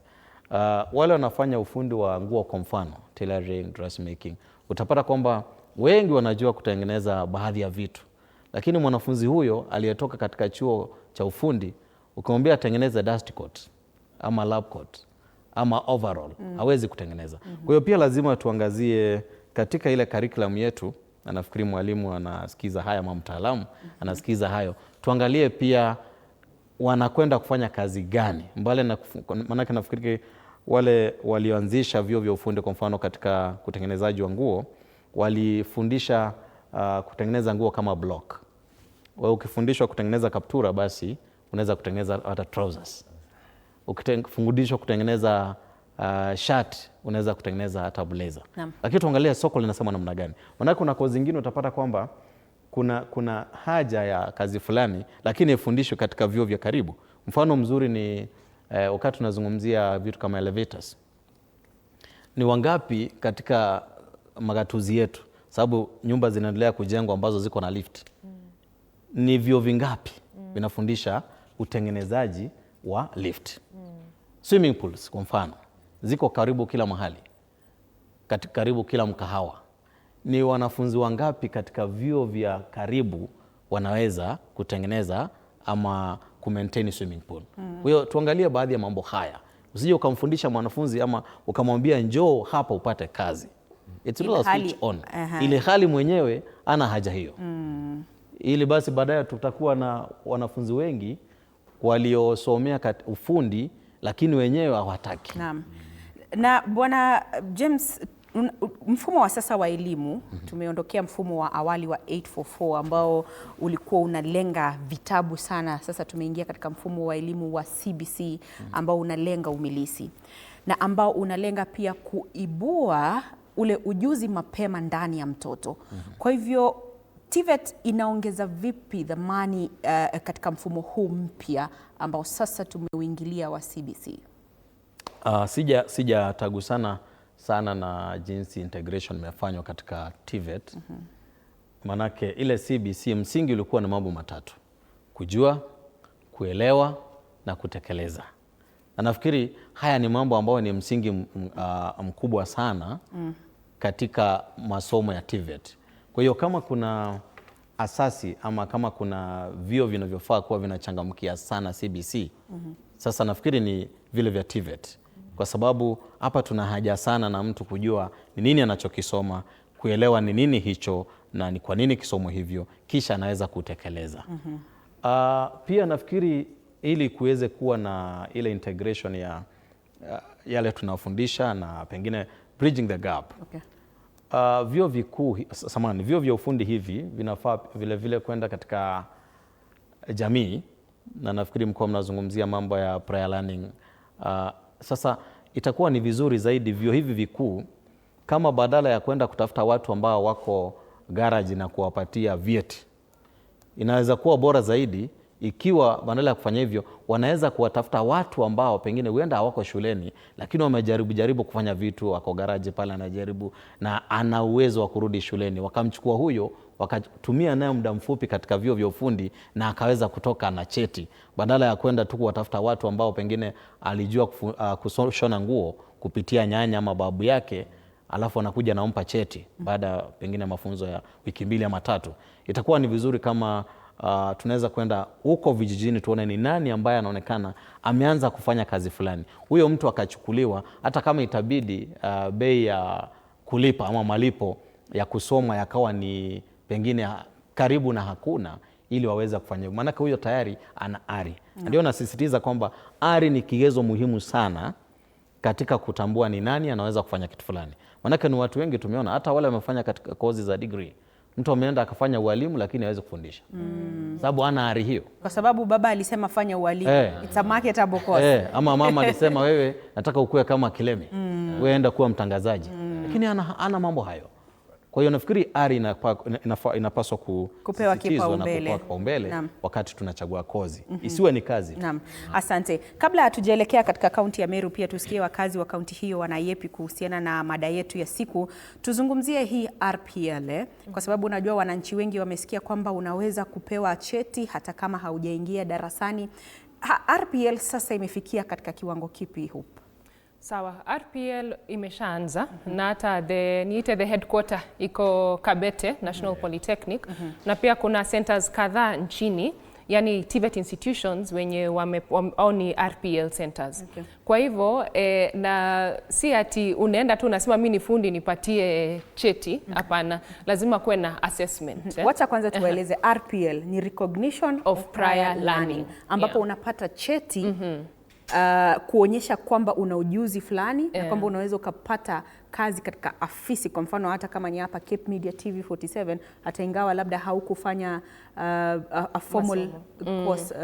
Wale wanafanya ufundi wa nguo kwa mfano, tailoring, dressmaking, utapata kwamba wengi wanajua kutengeneza baadhi ya vitu. Lakini mwanafunzi huyo aliyetoka katika chuo cha ufundi, ukimwambia atengeneze dust coat ama lab coat ama overall, hawezi kutengeneza. Kwa hiyo pia lazima tuangazie katika ile curriculum yetu, na nafikiri mwalimu anasikiza haya ama mtaalamu anasikiza hayo. Tuangalie pia wanakwenda kufanya kazi gani. Maanake nafikiri wale walioanzisha vyuo vya ufundi kwa mfano katika kutengenezaji wa nguo walifundisha kutengeneza nguo kama block. Wewe ukifundishwa kutengeneza kaptura basi unaweza kutengeneza hata trousers. Ukifundishwa kutengeneza shirt unaweza kutengeneza hata blazer. Lakini tuangalie soko linasema namna gani. Maana kuna kozi zingine utapata kwamba kuna haja ya kazi fulani lakini ifundishwe katika vyuo vya karibu. Mfano mzuri ni wakati tunazungumzia vitu kama elevators. Ni wangapi katika magatuzi yetu, sababu nyumba zinaendelea kujengwa ambazo ziko na lift. Ni vyuo vingapi vinafundisha utengenezaji wa lift? Swimming pools kwa mfano ziko karibu kila mahali, karibu kila mkahawa. ni wanafunzi wangapi katika vyuo vya karibu wanaweza kutengeneza ama ku-maintain swimming pool. Kwa hiyo tuangalie baadhi ya mambo haya. Usije ukamfundisha mwanafunzi ama ukamwambia njoo hapa upate kazi. It's not a switch on. Ile hali mwenyewe ana haja hiyo. Ili basi baadaye tutakuwa na wanafunzi wengi waliosomea ufundi lakini wenyewe hawataki. Naam. Na Bwana James, mfumo wa sasa wa elimu, tumeondokea mfumo wa awali wa 844 ambao ulikuwa unalenga vitabu sana. Sasa tumeingia katika mfumo wa elimu wa CBC ambao unalenga umilisi na ambao unalenga pia kuibua ule ujuzi mapema ndani ya mtoto. Kwa hivyo TVET inaongeza vipi dhamani katika mfumo huu mpya ambao sasa tumeuingilia wa CBC? Sijatagusana sana na jinsi integration imefanywa katika TVET. Manake ile CBC msingi ulikuwa na mambo matatu: kujua, kuelewa na kutekeleza. Na nafikiri haya ni mambo ambayo ni msingi mkubwa sana katika masomo ya TVET. Kwa hiyo kama kuna asasi ama kama kuna vyuo vinavyofaa kuwa vinachangamkia sana CBC, sasa nafikiri ni vile vya TVET. Kwa sababu hapa tuna haja sana na mtu kujua ni nini anachokisoma, kuelewa ni nini hicho na ni kwa nini kisomo hivyo, kisha anaweza kutekeleza. Pia nafikiri ili kuweze kuwa na ile integration ya yale tunafundisha na pengine bridging the gap. Vyuo vikuu, vyuo vya ufundi hivi vinafaa vile vile kwenda katika jamii, na nafikiri mko mnazungumzia mambo ya prior learning. Sasa itakuwa ni vizuri zaidi vyuo hivi vikuu kama badala ya kwenda kutafuta watu ambao wako garage na kuwapatia vyeti, inaweza kuwa bora zaidi ikiwa badala ya kufanya hivyo wanaweza kuwatafuta watu ambao pengine huenda hawako shuleni lakini wamejaribu kufanya vitu, wako garage pale anajaribu na ana uwezo wa kurudi shuleni, wakamchukua huyo wakatumia naye muda mfupi katika vyuo vya ufundi na akaweza kutoka na cheti, badala ya kwenda tu kuwatafuta watu ambao pengine alijua kushona nguo kupitia nyanya ama babu yake, alafu anakuja naompa cheti baada pengine mafunzo ya wiki 2 ama 3. Itakuwa ni vizuri kama tunaweza kwenda huko vijijini tuone ni nani ambaye anaonekana ameanza kufanya kazi fulani, huyo mtu akachukuliwa, hata kama itabidi bei ya kulipa ama malipo ya kusoma yakawa ni pengine karibu na hakuna, ili waweza kufanya, maana huyo tayari ana ari. Ndio nasisitiza kwamba ari ni kigezo muhimu sana katika kutambua ni nani anaweza kufanya kitu fulani. Maana ni watu wengi tumeona hata wale wamefanya katika kozi za degree, mtu ameenda akafanya ualimu lakini hawezi kufundisha. Sababu ana ari hiyo. Kwa sababu baba alisema fanya ualimu. It's a marketable course. Ama mama alisema wewe nataka ukue kama Kilemi. Wewe enda kuwa mtangazaji. Lakini ana mambo hayo. Kwa hiyo nafikiri ari inapaswa kupewa kipaumbele wakati tunachagua kozi. Isiwe ni kazi. Naam. Asante. Kabla hatujaelekea katika kaunti ya Meru, pia tusikie wakazi wa kaunti hiyo wanayepi kuhusiana na mada yetu ya siku. Tuzungumzie hii RPL kwa sababu unajua wananchi wengi wamesikia kwamba unaweza kupewa cheti hata kama haujaingia darasani. RPL sasa imefikia katika kiwango kipi hupo? Sawa, RPL imeshaanza na hata the headquarter iko Kabete National Polytechnic na pia kuna centers kadhaa nchini, yani TVET institutions wenye au ni RPL centers. Kwa hivyo na si ati unaenda tu unasema mimi ni fundi nipatie cheti, hapana, lazima kuwe na assessment. Wacha kwanza tueleze RPL ni recognition of prior learning ambapo unapata cheti kuonyesha kwamba una ujuzi fulani na kwamba unaweza ukapata kazi katika afisi. Kwa mfano hata kama ni hapa Cape Media TV 47, hata ingawa labda haukufanya a formal course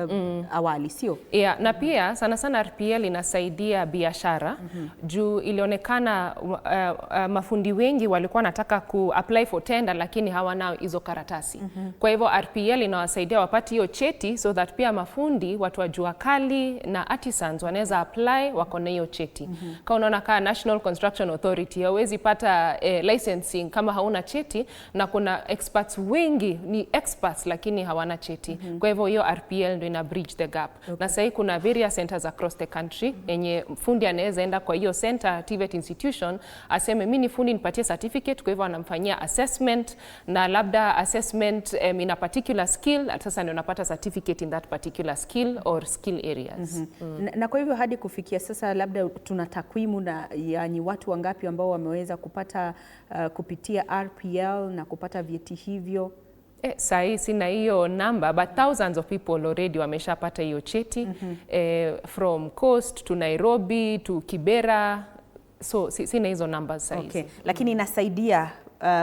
awali, sio? Na pia sana sana RPL inasaidia biashara juu ilionekana mafundi wengi walikuwa wanataka ku-apply for tender lakini hawana hizo karatasi. Kwa hivyo RPL inawasaidia wapate hiyo cheti so that pia mafundi, watu wa jua kali na artisans wanaweza apply wako na hiyo cheti. Kama unaona kama National Construction Authority cheti. Hauwezi pata licensing kama hauna cheti, na kuna experts wengi ni experts lakini hawana cheti. Kwa hivyo hiyo RPL ndio ina bridge the gap. Na sasa kuna various centers across the country yenye fundi anaweza enda kwa hiyo center TVET institution aseme mimi ni fundi nipatie certificate, kwa hivyo anamfanyia assessment na labda assessment in a particular skill, sasa ndio unapata certificate in that particular skill or skill areas. Na kwa hivyo hadi kufikia sasa labda tuna takwimu na yani watu wangapi ambao wameweza kupata kupitia RPL na kupata vyeti hivyo? Sahi sina hiyo number, but thousands of people already wameshapata hiyo cheti from Coast to Nairobi to Kibera, so sina hizo numbers sahi. Okay. Lakini inasaidia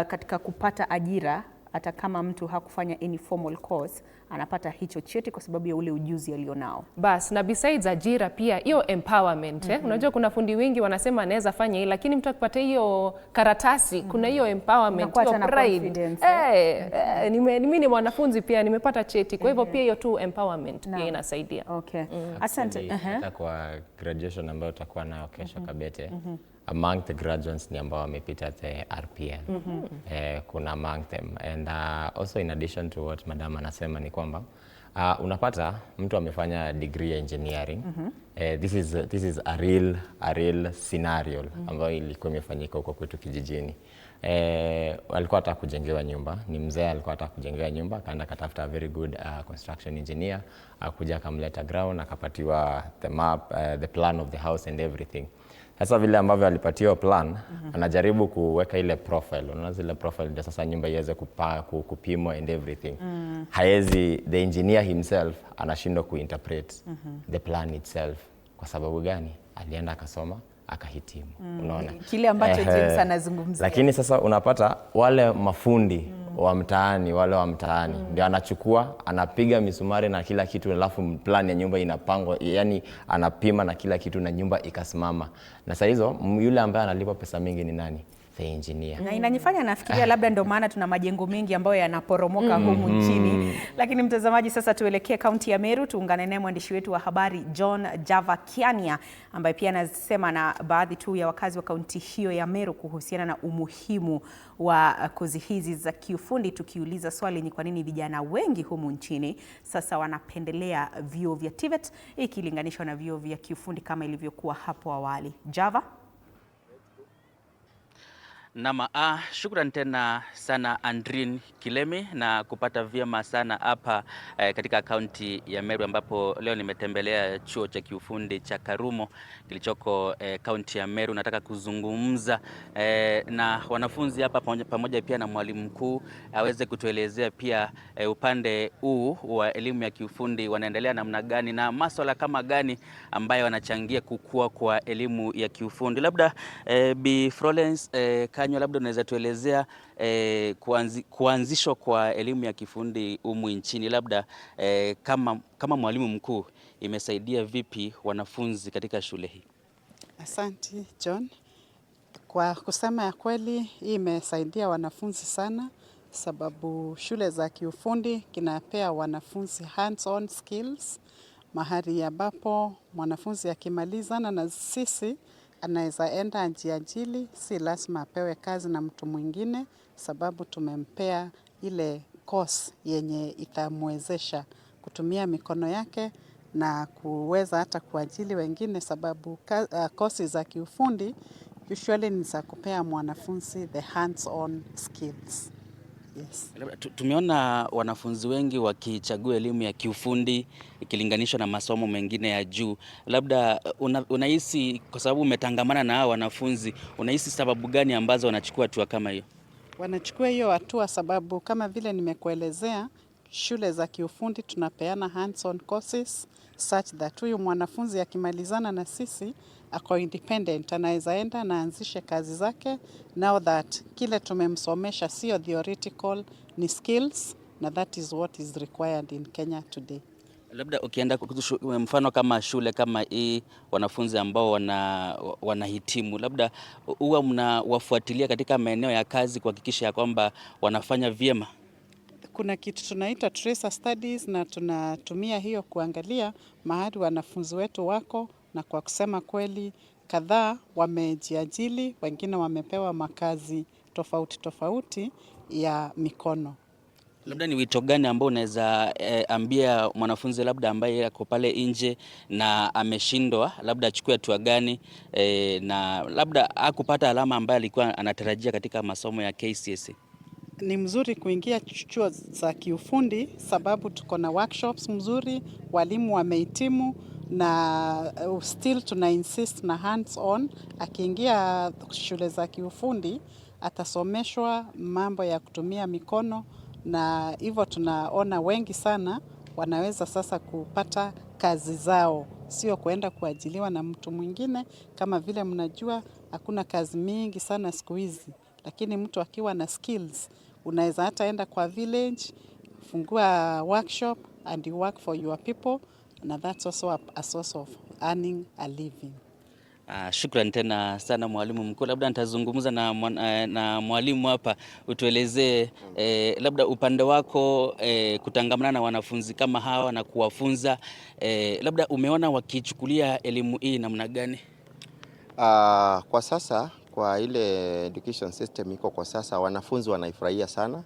katika kupata ajira hata kama mtu hakufanya any formal course, anapata hicho cheti kwa sababu ya ule ujuzi alionao. Bas, na besides ajira pia hiyo empowerment. Unajua kuna fundi wengi wanasema anaweza fanya hili, lakini mtu akipata hiyo karatasi kuna hiyo empowerment, hiyo pride. Mimi ni mwanafunzi pia nimepata cheti, kwa hivyo pia hiyo tu empowerment pia inasaidia. Okay. Asante. Kwa graduation ambayo tutakuwa nayo kesho Kabete, among the graduates ni ambao wamepita the RPL. Kuna among them, and also in addition to what madam anasema ni kwamba unapata mtu amefanya degree ya engineering. This is a real scenario ambayo ilikuwa imefanyika huko kwetu kijijini. Alikuwa anataka kujengewa nyumba, ni mzee alikuwa anataka kujengewa nyumba, akaenda katafuta a very good construction engineer, akuja akamleta ground, akapatiwa the map, the plan of the house and everything. Sasa vile ambavyo alipatiwa plan, anajaribu kuweka ile profile. Unaona zile profile ndio sasa nyumba iweze kupimwa and everything. Haezi, the engineer himself anashindwa kuinterpret the plan itself. Kwa sababu gani? Alienda akasoma, akahitimu. Unaona? Kile ambacho James anazungumzia. Lakini sasa unapata wale mafundi wa mtaani, ndio anachukua, anapiga misumari na kila kitu, alafu plan ya nyumba inapangwa, yani anapima na kila kitu na nyumba ikasimama. Na sasa hizo yule ambaye analipwa pesa mingi ni nani? The engineer. Na inanifanya nafikiria labda ndio maana tuna majengo mengi ambayo yanaporomoka humu nchini. Lakini mtazamaji, sasa tuelekee kaunti ya Meru, tuungane naye mwandishi wetu wa habari John Java Kiania ambaye pia anasema na baadhi tu ya wakazi wa kaunti hiyo ya Meru kuhusiana na umuhimu wa kozi hizi za kiufundi, tukiuliza swali ni kwa nini vijana wengi humu nchini sasa wanapendelea vyuo vya TVET ikilinganishwa na vyuo vya kiufundi kama ilivyokuwa hapo awali. Java? Nama, shukrani tena sana Andrin Kilemi na kupata vyema sana hapa katika kaunti ya Meru ambapo leo nimetembelea chuo cha kiufundi cha Karumo kilichoko kaunti ya Meru. Nataka kuzungumza na wanafunzi hapa pamoja pia na mwalimu mkuu aweze kutuelezea pia upande huu wa elimu ya kiufundi wanaendelea namna gani na masuala kama gani ambayo wanachangia kukua kwa elimu ya kiufundi. Labda Bi Florence Kanyo, labda unaweza tuelezea kuanzishwa kwa elimu ya kifundi humu nchini, labda kama mwalimu mkuu imesaidia vipi wanafunzi katika shule hii? Asante John. Kwa kusema ya kweli, hii imesaidia wanafunzi sana, sababu shule za kiufundi kinapea wanafunzi hands-on skills, mahali ambapo mwanafunzi akimalizana na sisi anaweza enda ajiajiri, si lazima apewe kazi na mtu mwingine, sababu tumempea ile course yenye itamwezesha kutumia mikono yake na kuweza hata kuajiri wengine, sababu courses za kiufundi usually ni za kupea mwanafunzi the hands-on skills. Yes. Tumeona wanafunzi wengi wakichagua elimu ya kiufundi ikilinganishwa na masomo mengine ya juu. Labda unahisi kwa sababu umetangamana na hao wanafunzi, unahisi sababu gani ambazo wanachukua hatua kama hiyo? Wanachukua hiyo hatua sababu kama vile nimekuelezea, shule za kiufundi tunapeana hands-on courses such that huyu mwanafunzi akimalizana na sisi ako independent, anaweza enda na anzishe kazi zake, now that kile tumemsomesha sio theoretical, ni skills, na that is what is required in Kenya today. Labda ukienda mfano kama shule kama hii, wanafunzi ambao wanahitimu, labda huwa mnawafuatilia katika maeneo ya kazi kuhakikisha ya kwamba wanafanya vyema? Kuna kitu tunaita tracer studies na tunatumia hiyo kuangalia mahali wanafunzi wetu wako, na kwa kusema kweli kadhaa wamejiajili, wengine wamepewa makazi tofauti tofauti ya mikono. Labda ni wito gani ambao unaweza ambia mwanafunzi labda ambaye yako pale nje na ameshindwa, labda achukue hatua gani na labda hakupata alama ambayo alikuwa anatarajia katika masomo ya KCSE? Ni mzuri kuingia chuo za kiufundi sababu tuko na workshops mzuri, walimu wamehitimu na still tuna insist na hands on. Akiingia shule za kiufundi atasomeshwa mambo ya kutumia mikono, na hivyo tunaona wengi sana wanaweza sasa kupata kazi zao, sio kuenda kuajiliwa na mtu mwingine. Kama vile mnajua hakuna kazi mingi sana siku hizi, lakini mtu akiwa na skills unaweza hata enda kwa village, fungua workshop and you work for your people, and that's also a source of earning a living. Shukran tena sana mwalimu mkuu. Labda nitazungumza na mwalimu hapa, utuelezee labda upande wako kutangamana na wanafunzi kama hawa na kuwafunza, labda umeona wakichukulia elimu hii namna gani? Kwa sasa kwa ile education system iko kwa sasa, wanafunzi wanaifurahia sana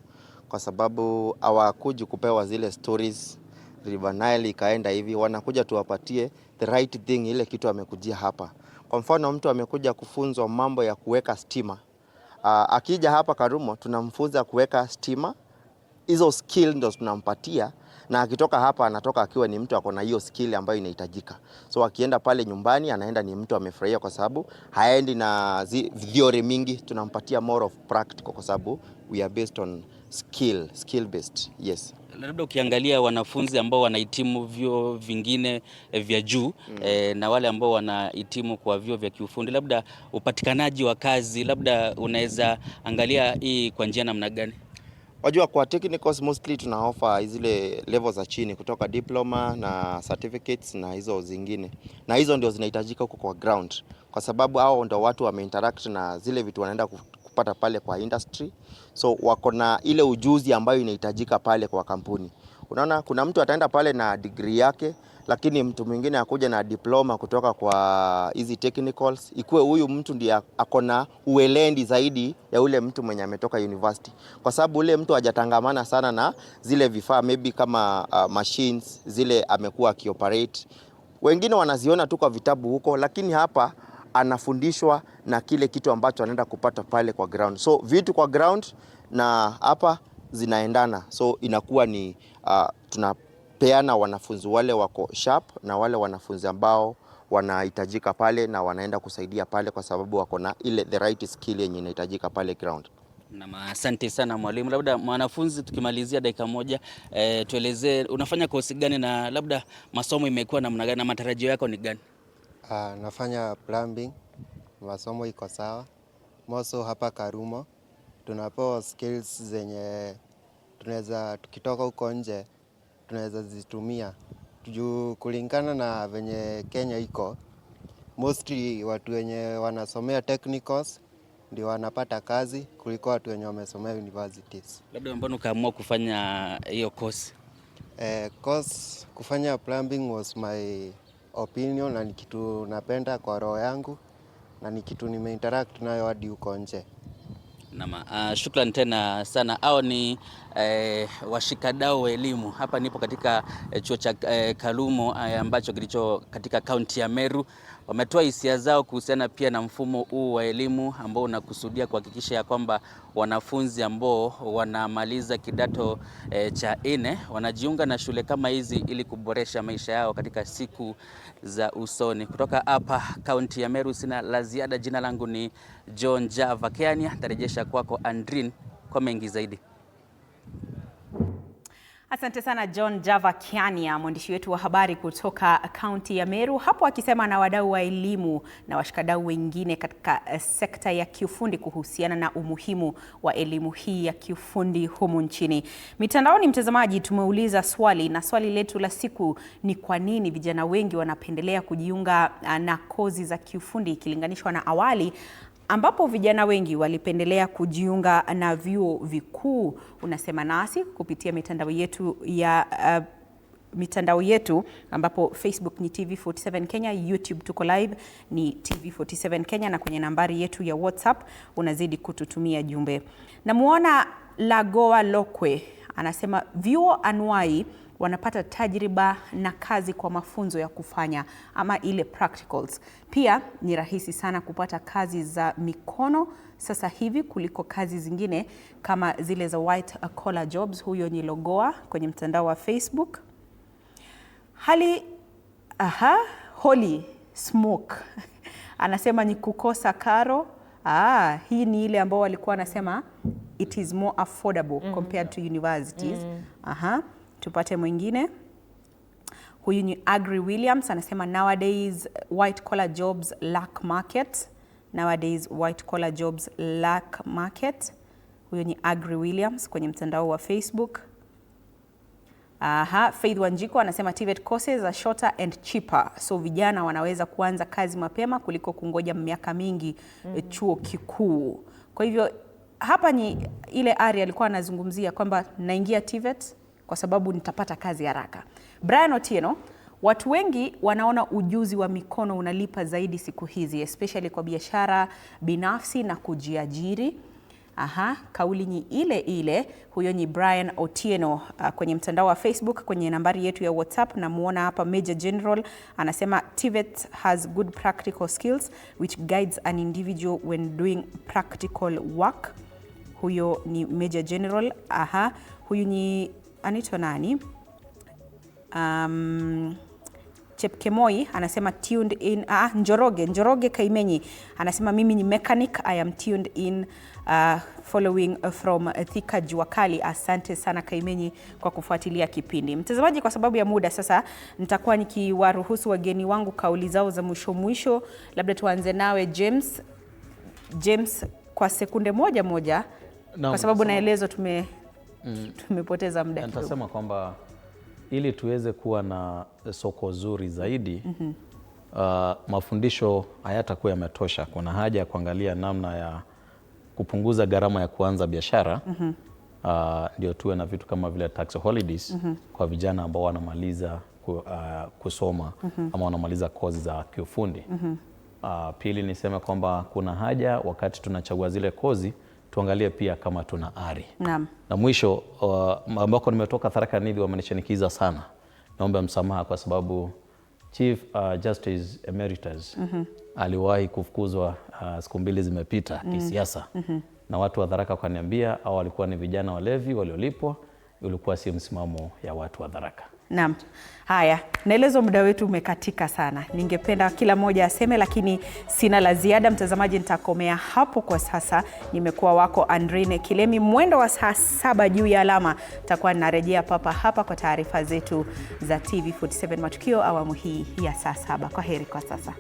kwa sababu hawakuji kupewa zile stories River Nile ikaenda hivi, wanakuja tuwapatie the right thing, ile kitu amekujia hapa. Kwa mfano mtu amekuja kufunzwa mambo ya kuweka stima. Akija hapa Karumo tunamfunza kuweka stima. Hizo skill ndio tunampatia, na akitoka hapa anatoka akiwa ni mtu akona hiyo skill ambayo inahitajika. So akienda pale nyumbani anaenda ni mtu amefurahia kwa sababu haendi na theory mingi, tunampatia more of practical kwa sababu we are based on skill based. Yes. Labda ukiangalia wanafunzi ambao wanahitimu vyuo vingine vya juu na wale ambao wanahitimu kwa vyuo vya kiufundi, labda upatikanaji wa kazi, labda unaweza angalia hii kwa njia namna gani? Wajua kwa technicals mostly tuna offer zile levels za chini kutoka diploma na certificates na hizo zingine. Na hizo ndio zinahitajika huko kwa ground. Kwa sababu hao ndio watu wameinteract na zile vitu wanaenda kupata pale kwa industry. So wako na ile ujuzi ambayo inahitajika pale kwa kampuni. Unaona kuna mtu ataenda pale na degree yake, lakini mtu mwingine akuja na diploma kutoka kwa hizi technicals, ikuwe huyu mtu ndiye akona uelendi zaidi ya ule mtu mwenye ametoka university, kwa sababu ule mtu hajatangamana sana na zile vifaa maybe kama machines zile amekuwa akioperate. Wengine wanaziona tu kwa vitabu huko, lakini hapa anafundishwa na kile kitu ambacho anaenda kupata pale kwa ground. So vitu kwa ground na hapa zinaendana, so inakuwa ni tunapeana wanafunzi wale wako sharp na wale wanafunzi ambao wanahitajika pale na wanaenda kusaidia pale kwa sababu wako na ile the right skill yenye inahitajika pale ground. Na asante sana mwalimu. Labda mwanafunzi, tukimalizia dakika moja, tuelezee unafanya kosi gani na labda masomo imekuwa namna gani na matarajio yako ni gani? Nafanya plumbing, masomo iko sawa. Moso hapa Karumo tunapewa skills zenye tunaweza tukitoka huko nje tunaweza zitumia. Juu kulingana na venye Kenya iko, mostly watu wenye wanasomea technicals ndio wanapata kazi kuliko watu wenye wamesomea universities. Labda mbona ukaamua kufanya hiyo course? Course kufanya plumbing was my opinion na ni kitu napenda kwa roho yangu na ni kitu nimeinteract nayo hadi huko nje. Shukrani tena sana. Hao ni washikadau wa elimu. Hapa nipo katika chuo cha Karumo ambacho kilicho katika kaunti ya Meru. Wametoa hisia zao kuhusiana pia na mfumo huu wa elimu ambao unakusudia kuhakikisha ya kwamba wanafunzi ambao wanamaliza kidato cha 4 wanajiunga na shule kama hizi ili kuboresha maisha yao katika siku za usoni. Kutoka hapa kaunti ya Meru sina la ziada. Jina langu ni John Java Kiania. Tarejesha kwako Andrin kwa mengi zaidi. Asante sana John Java Kiania, mwandishi wetu wa habari kutoka kaunti ya Meru, hapo akisema na wadau wa elimu na washikadau wengine katika sekta ya kiufundi kuhusiana na umuhimu wa elimu hii ya kiufundi humu nchini. Mitandaoni, mtazamaji, tumeuliza swali, na swali letu la siku ni kwa nini vijana wengi wanapendelea kujiunga na kozi za kiufundi ikilinganishwa na awali ambapo vijana wengi walipendelea kujiunga na vyuo vikuu. Unasema nasi kupitia mitandao yetu ya mitandao yetu ambapo Facebook ni TV47 Kenya, YouTube tuko live ni TV47 Kenya, na kwenye nambari yetu ya WhatsApp unazidi kututumia jumbe. Namuona Lagoa Lokwe anasema vyuo anuai wanapata tajriba na kazi kwa mafunzo ya kufanya ama ile practicals. Pia ni rahisi sana kupata kazi za mikono sasa hivi kuliko kazi zingine kama zile za white collar jobs. Huyo ni Logoa kwenye mtandao wa Facebook. Holy Smoke anasema ni kukosa karo. Hii ni ile ambao walikuwa anasema it is more affordable compared to universities. Tupate mwingine. Huyu ni Agri Williams anasema nowadays white collar jobs lack market. Nowadays white collar jobs lack market. Huyu ni Agri Williams kwenye mtandao wa Facebook. Faith Wanjiko anasema TVET courses are shorter and cheaper, so vijana wanaweza kuanza kazi mapema kuliko kungoja miaka mingi chuo kikuu. Kwa hivyo hapa ni ile area alikuwa anazungumzia kwamba naingia TVET kwa sababu nitapata kazi haraka. Brian Otieno, watu wengi wanaona ujuzi wa mikono unalipa zaidi siku hizi, especially kwa biashara binafsi na kujiajiri. Kauli ni ile ile. Huyo ni Brian Otieno kwenye mtandao wa Facebook. Kwenye nambari yetu ya WhatsApp namuona hapa Major General anasema TVET has good practical skills which guides an individual when doing practical work. Huyo ni Major General. Huyu ni anaitwa nani? Chepkemoi anasema tuned in. Njoroge Kaimenyi anasema mimi ni mechanic, I am tuned in following from Thika Juakali. Asante sana Kaimenyi kwa kufuatilia kipindi. Mtazamaji, kwa sababu ya muda sasa nitakuwa nikiwaruhusu wageni wangu kauli zao za mwisho. Labda tuanze nawe James kwa sekunde moja kwa sababu naelezo tumepoteza muda kidogo. Nitasema kwamba ili tuweze kuwa na soko zuri zaidi, mafundisho hayatakuwa yametosha. Kuna haja ya kuangalia namna ya kupunguza gharama ya kuanza biashara. Ndio tuwe na vitu kama vile tax holidays kwa vijana ambao wanamaliza kusoma ama wanamaliza kozi za kiufundi. Pili niseme kwamba kuna haja wakati tunachagua zile kozi tuangalie pia kama tuna ari. Na mwisho ambako nimetoka Tharaka Nithi wamenishinikiza sana. Naomba msamaha kwa sababu Chief Justice Emeritus aliwahi kufukuzwa siku 2 zimepita kisiasa. Na watu wa Tharaka wakaniambia au walikuwa ni vijana walevi waliolipwa, ulikuwa si msimamo ya watu wa Tharaka. Naam. Haya, naelezo muda wetu umekatika sana. Ningependa kila mmoja aseme lakini sina la ziada. Mtazamaji, nitakomea hapo kwa sasa. Nimekuwa wako Andrine Kilemi. Mwendo wa saa 7 juu ya alama takuwa narejea papa hapa kwa taarifa zetu za TV47 Matukio awamu hii ya saa 7. Kwaheri kwa sasa.